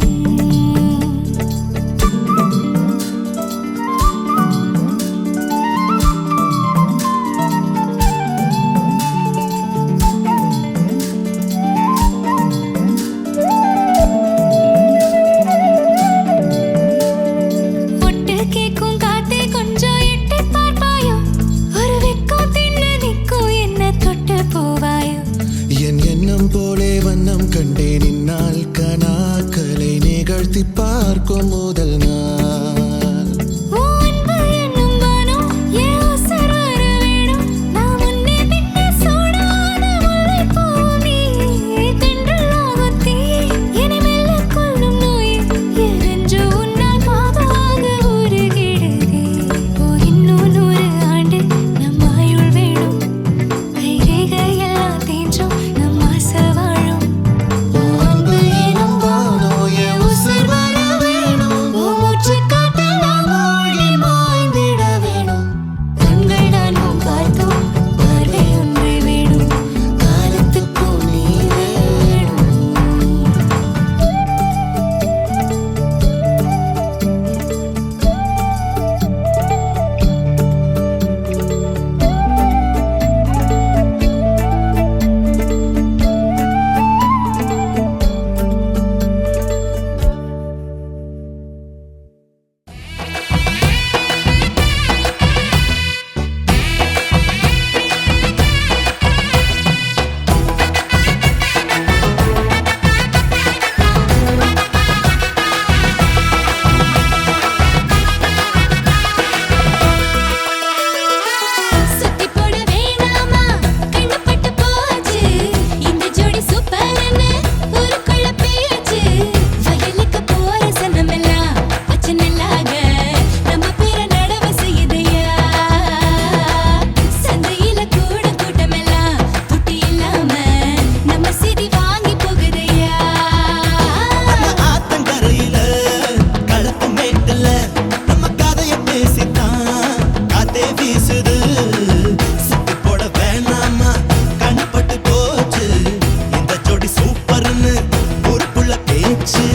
Speaker 4: ஒட்டு கேக்கும் காத்தே கொஞ்சம் எட்டி பார்ப்பாயோ? ஒரு வெக்கம் தின்னு நிற்கும் என்ன தொட்டு போவாயோ?
Speaker 2: என் எண்ணம் போலே வண்ணம் கண்டேன் இந்நாள் கனாக்களை நிகழ்த்தி பார்க்கும் முதல் நாள்.
Speaker 4: உன் அன்பு என்னும் வானம் என் உசிர் வர வேணும். நான் முன்னே பின்னே சூடான முல்லைப்பூ நீ. தென்றலாகும் தீ என்னை மெல்ல கொல்லும் நோய் எரிஞ்சு உன்னால் பாவாக உருகிடுதே. ஓ இன்னும் 100 ஆண்டு நம் ஆயுள் வேணும். கைரேகையெல்லாம் தேஞ்சும் நம் ஆசை வாழும்.
Speaker 2: உன் அன்பு எனும் வானம் என் உசிர் வர வேணும்.
Speaker 4: உன் மூச்சுக் காற்றெல்லாம் மூடி மாய்ந்திட வேணும். கண்கள் நான்கும் பார்த்தும் பார்வை ஒன்றே வேணும். காலத்துக்கும் நீ வேணும். சுத்தி போட வேணாமா கண்ணு பட்டு போச்சு. இந்த ஜோடி சூப்பர்னு ஊருக்குள்ள பேச்சு. வயலுக்கு போற சனமெல்லாம் பச்சை நெல்லாக நம்ம பேர நடவ செய்யுதையா. சந்தையில கூட கூட்டமெல்லாம் புட்டி இல்லாம நம்ம சிதி வாங்கி போகுதையா.
Speaker 6: ஆத்தங்கரையில கழுத்து மேட்டுல நம்ம கதைய பேசித்தான் காத்தே வீசுது. சுத்தி போட வேணாமா கண்பட்டு போச்சு. இந்த ஜோடி சூப்பர்னு ஊருக்குள்ள பேச்சு.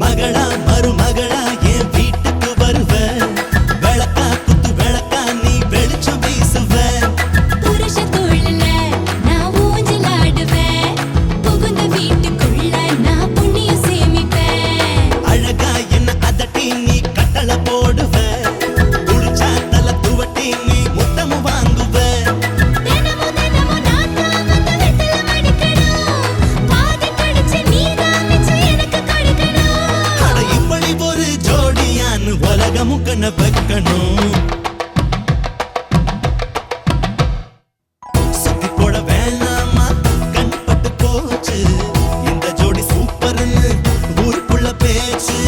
Speaker 6: மகளா மருமகளா என் வீட்டுக்கு வருவ. விளக்கா குத்து விளக்கா நீ வெளிச்சம் வீசுவ.
Speaker 4: புருஷ தோளுல நான் ஊஞ்சலாடுவேன். புகுந்த வீட்டுக்குள்ள நான் புண்ணியம் சேமிப்பேன்.
Speaker 6: அழகா என்ன அதட்டி நீ கட்டளை போடுவ. குளிச்சா தலை துவட்டி நீ முத்தமும் வாங்குவ.
Speaker 4: தினமும் தினமும் நான் தான் வந்து வெத்தலை மடிக்கணும். பாதி கடிச்சு நீ தான் மிச்சம் எனக்கு கொடுக்கணும்.
Speaker 6: அட இப்படி ஒரு ஜோடியான்னு உலகமும் கண்ண வைக்கணும். சுத்தி போட வேணாமா கண்பட்டு போச்சு. இந்த ஜோடி சூப்பர்னு ஊருக்குள்ள பேச்சு.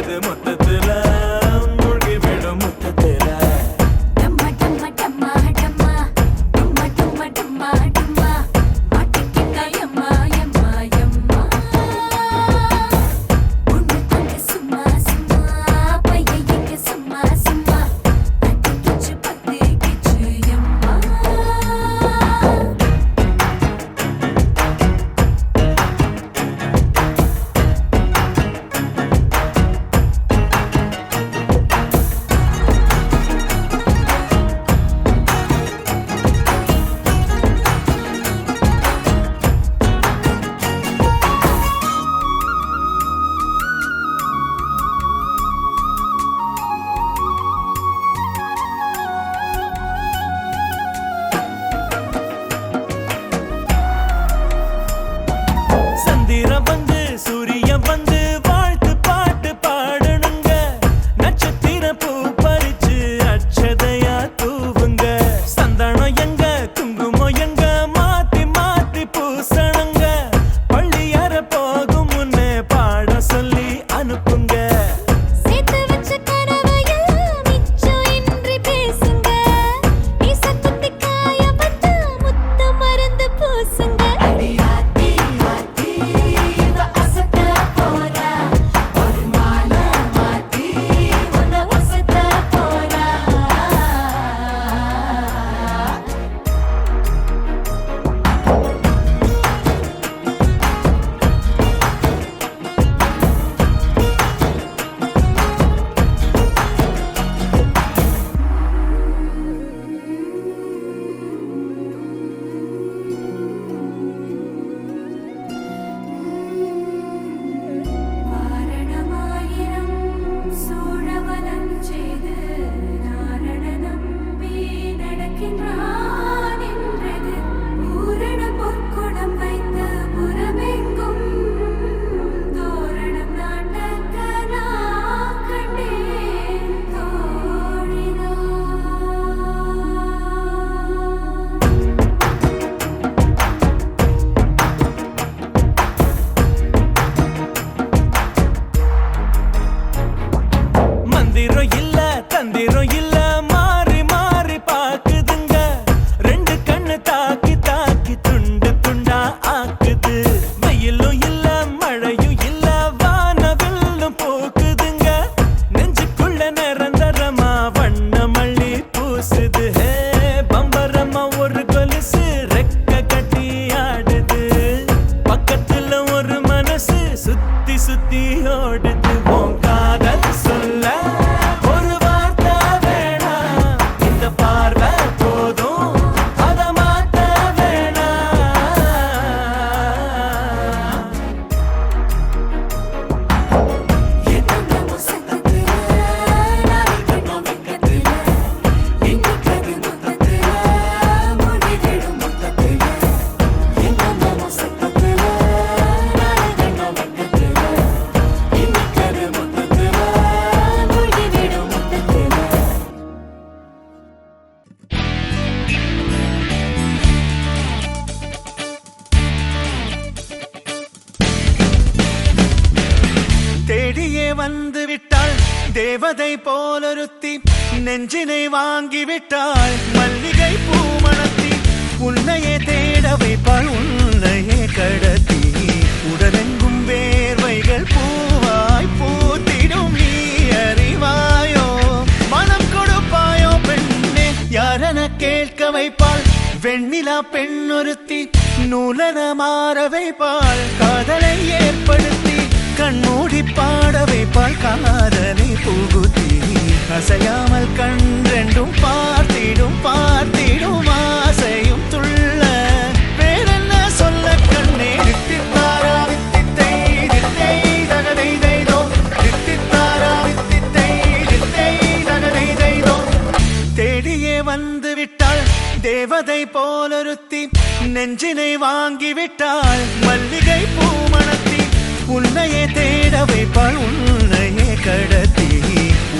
Speaker 3: நிற்காது மொத்தத்துல மூழ்கி விடும் மொத்தத்துல
Speaker 4: டம்மா டம்மா டம்மா டம்மா டம்மா டம்மா டம்மா டம்மா மாட்டிக்கிட்டா எம்மா எம்மா எம்மா ஒண்ணு தங்க சும்மா சும்மா பையைக்கு சும்மா சும்மா அடிக்கிச்சு பத்திக்கிச்சு எம்மா
Speaker 3: சந்திரன் வந்து சூரியன் வந்து வாழ்த்து பாட்டு பாடணுங்க நட்சத்திர பூ பறிச்சு அச்சதையா தூவுங்க சந்தனம் எங்க குங்குமம் எங்க மாத்தி மாத்தி பூசணுங்க பள்ளியற போகும் முன்னே பாட சொல்லி அனுப்புங்க
Speaker 4: சேர்த்து வச்ச கனவையெல்லாம் மிச்சம் இன்றி பேசுங்க மீச குத்தி காய வந்தா முத்தம் மறந்து பூசுங்க அடியாத்தி மாத்தி இவ அசத்த போறா ஒரு மாலை மாத்தி உன்னை வசத்த போறா வாரணமாயிரம் சூழவலம் செய்து நாரண நம்பி நடக்கின்றான் என்றது பூரண பொற்குடம் வைத்த புறமெங்கும் தோரணம் நாட்டக்க நான் கண்டேன் தோழினா
Speaker 3: மந்திரம் இல்ல தந்திரம் இல்ல மாறி மாறி பாக்குதுங்க ரெண்டு கண்ணு தாக்கி தாக்கி துண்டு துண்டா ஆக்குது வெயிலும் இல்ல மழையும் இல்ல வானவில்லும் போக்குதுங்க நெஞ்சுக்குள்ள நிரந்தரமா வண்ண மல்லி பூசுது ஹே பம்பரமா ஒரு கொலுசு ரெக்க கட்டி ஆடுது பக்கத்துல ஒரு மனசு சுத்தி சுத்தி ஓடுது உன் காதல் சொல்ல ஒரு வார்த்தை வேணாம் இந்த பார்வை போதும் அத மாத்த வேணாம்
Speaker 4: என்னென்ன முசக்கத்துல நாளைக்கு வெக்கத்துல இன்னைக்கு மொத்தத்துல முடிவிடும் மொத்தத்துல என்னென்ன முசக்கத்துல நாளைக்கு வெக்கத்துல இன்னைக்கு மொத்தத்துல முடிவிடும் மொத்தத்துல
Speaker 3: தேடியே வந்து விட்டாள் தேவதை போலொருத்தி நெஞ்சினை வாங்கி விட்டாள் மல்லிகை பூமணத்தி உன்னையே தேட வைப்பாள் உன்னையே கடத்தி உடலெங்கும் வேர்வைகள் பூவாய் பூத்திடும் நீ அறிவாயோ மனம் கொடுப்பாயோ பெண்ணே யாரென கேட்க வைப்பாள் வெண்ணிலா பெண்ணொருத்தி நூலன மாற வைப்பாள் காதலை ஏற்படுத்தி கண்மூடி பாட வைப்பாள் காதலை புகுத்தி அசையாமல் கண் ரெண்டும் பார்த்திடும் பார்த்திடும் ஆசையும் துள்ள வேறென்ன சொல்ல கண்ணே தித்தித்தாரா வித்தித்தை தித்தை தகதை தைதோ தித்தித்தாரா வித்தித்தை தித்தை தகதை தைதோ தேடியே வந்து விட்டாள் தேவதை போலொருத்தி நெஞ்சினை வாங்கி விட்டாள் மல்லிகை பூமணத்தி உன்னையே தேட வைப்பாள் உன்னையே கடத்தி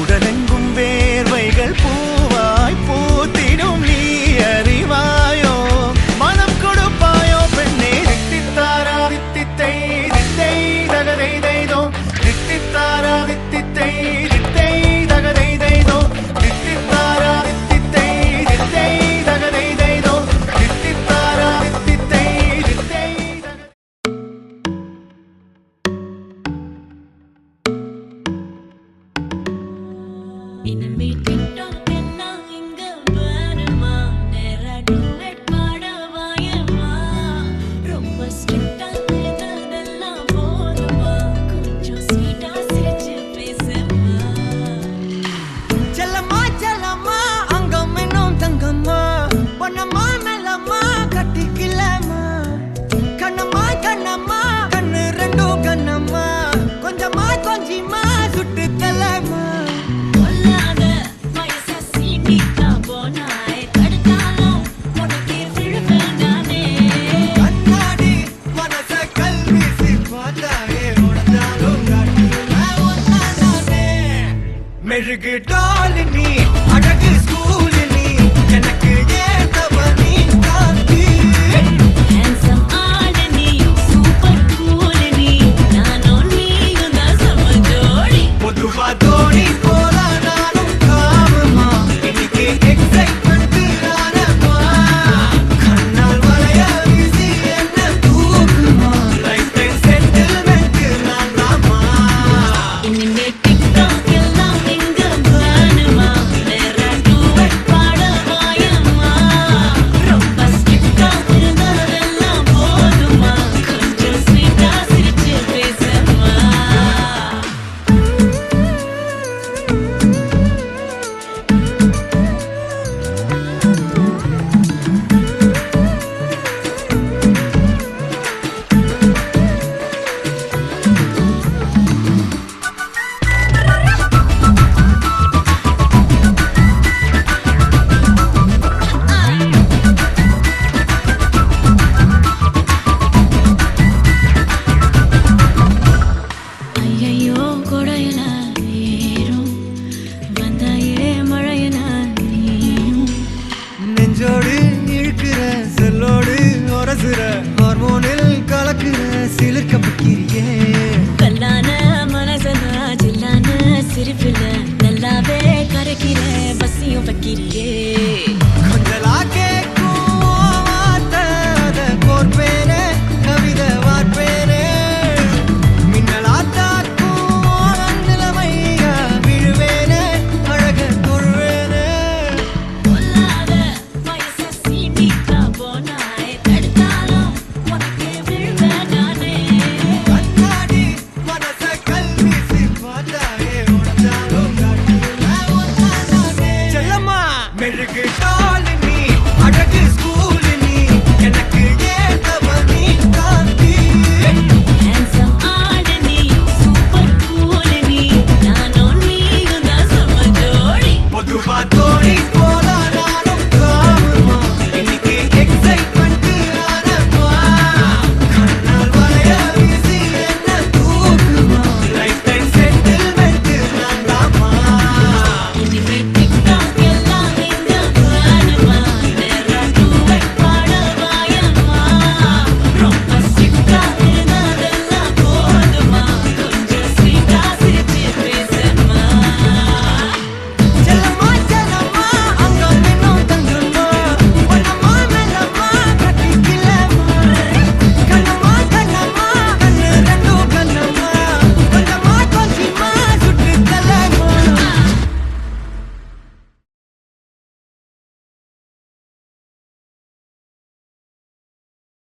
Speaker 3: உடலெங்கும் வேர்வைகள் பூவாய் பூத்திடும் நீ அறிவாயோ மனம் கொடுப்பாயோ பெண்ணே தித்தித்தாரா வித்தித்தை தித்தை தகதை தைதோ தித்தித்தாரா வித்தித்தை
Speaker 4: இனிமே டிக்டாக் எல்லாம் இங்க வேணுமா? நேரா duet பாட வாயேம்மா. ரொம்ப strict ஆ இருந்ததெல்லாம் போதுமா? கொஞ்சம் sweet ஆ சிரிச்சு பேசேம்மா.
Speaker 3: செல்லம்மா செல்லம்மா அங்கம் இன்னும் தங்கம்மா பொன்னம்மா மெல்லம்மா கட்டிக்கலம்மா கண்ணம்மா கண்ணம்மா கண்ணு ரெண்டும் கண்ணம்மா கொஞ்சமா கொஞ்சிமா சுட்டு தலம்மா
Speaker 4: கொல்லாத வயச சீண்டிட்டா போனாய். தடுத்தாலும் உனக்கே விழுவேன் நானே.
Speaker 3: கண்ணாடி மனச கல்வீசி பார்த்தாயே உடஞ்சாலும் காட்டுவேன் ஒன்னானே. மெழுகு டால் நீ அழகு ஸ்கூல் நீ எனக்கு ஏத்தவ நீ காந்தி
Speaker 4: Handsome ஆளு நீ, super cool நீ. நானும் நீயும் தான் சம ஜோடி.
Speaker 3: பொதுவா தோணி போல நானும் காமமா இன்னைக்கு எக்ஸைட்மெண்ட் நானம்மா கண்ணால் வளைய வீசி என்ன தூக்குமா லைஃப் டைம் செட்டில்மெண்ட் நான் தாமா
Speaker 4: இனிமே டிக்டாக் எல்லாம் இங்க வேணுமா? நேரா duet பாட வாயேம்மா. ரொம்ப strict ஆ இருந்ததெல்லாம் போதுமா? கொஞ்சம் sweet ஆ சிரிச்சு பேசேம்மா. ஐயையோ கொடையில ஏறும் வந்தாயே மழையில நீயும்.
Speaker 3: நெஞ்சோடு இழுக்கிற செல்லோடு உரசுற ஹார்மோனில் கலக்குற சிலிர்க்க பக்கிரியே
Speaker 4: கல்லான மனசன ஜில்லான சிரிப்புல நல்லாவே கரைக்கிற பசியும் வைக்கிறியே.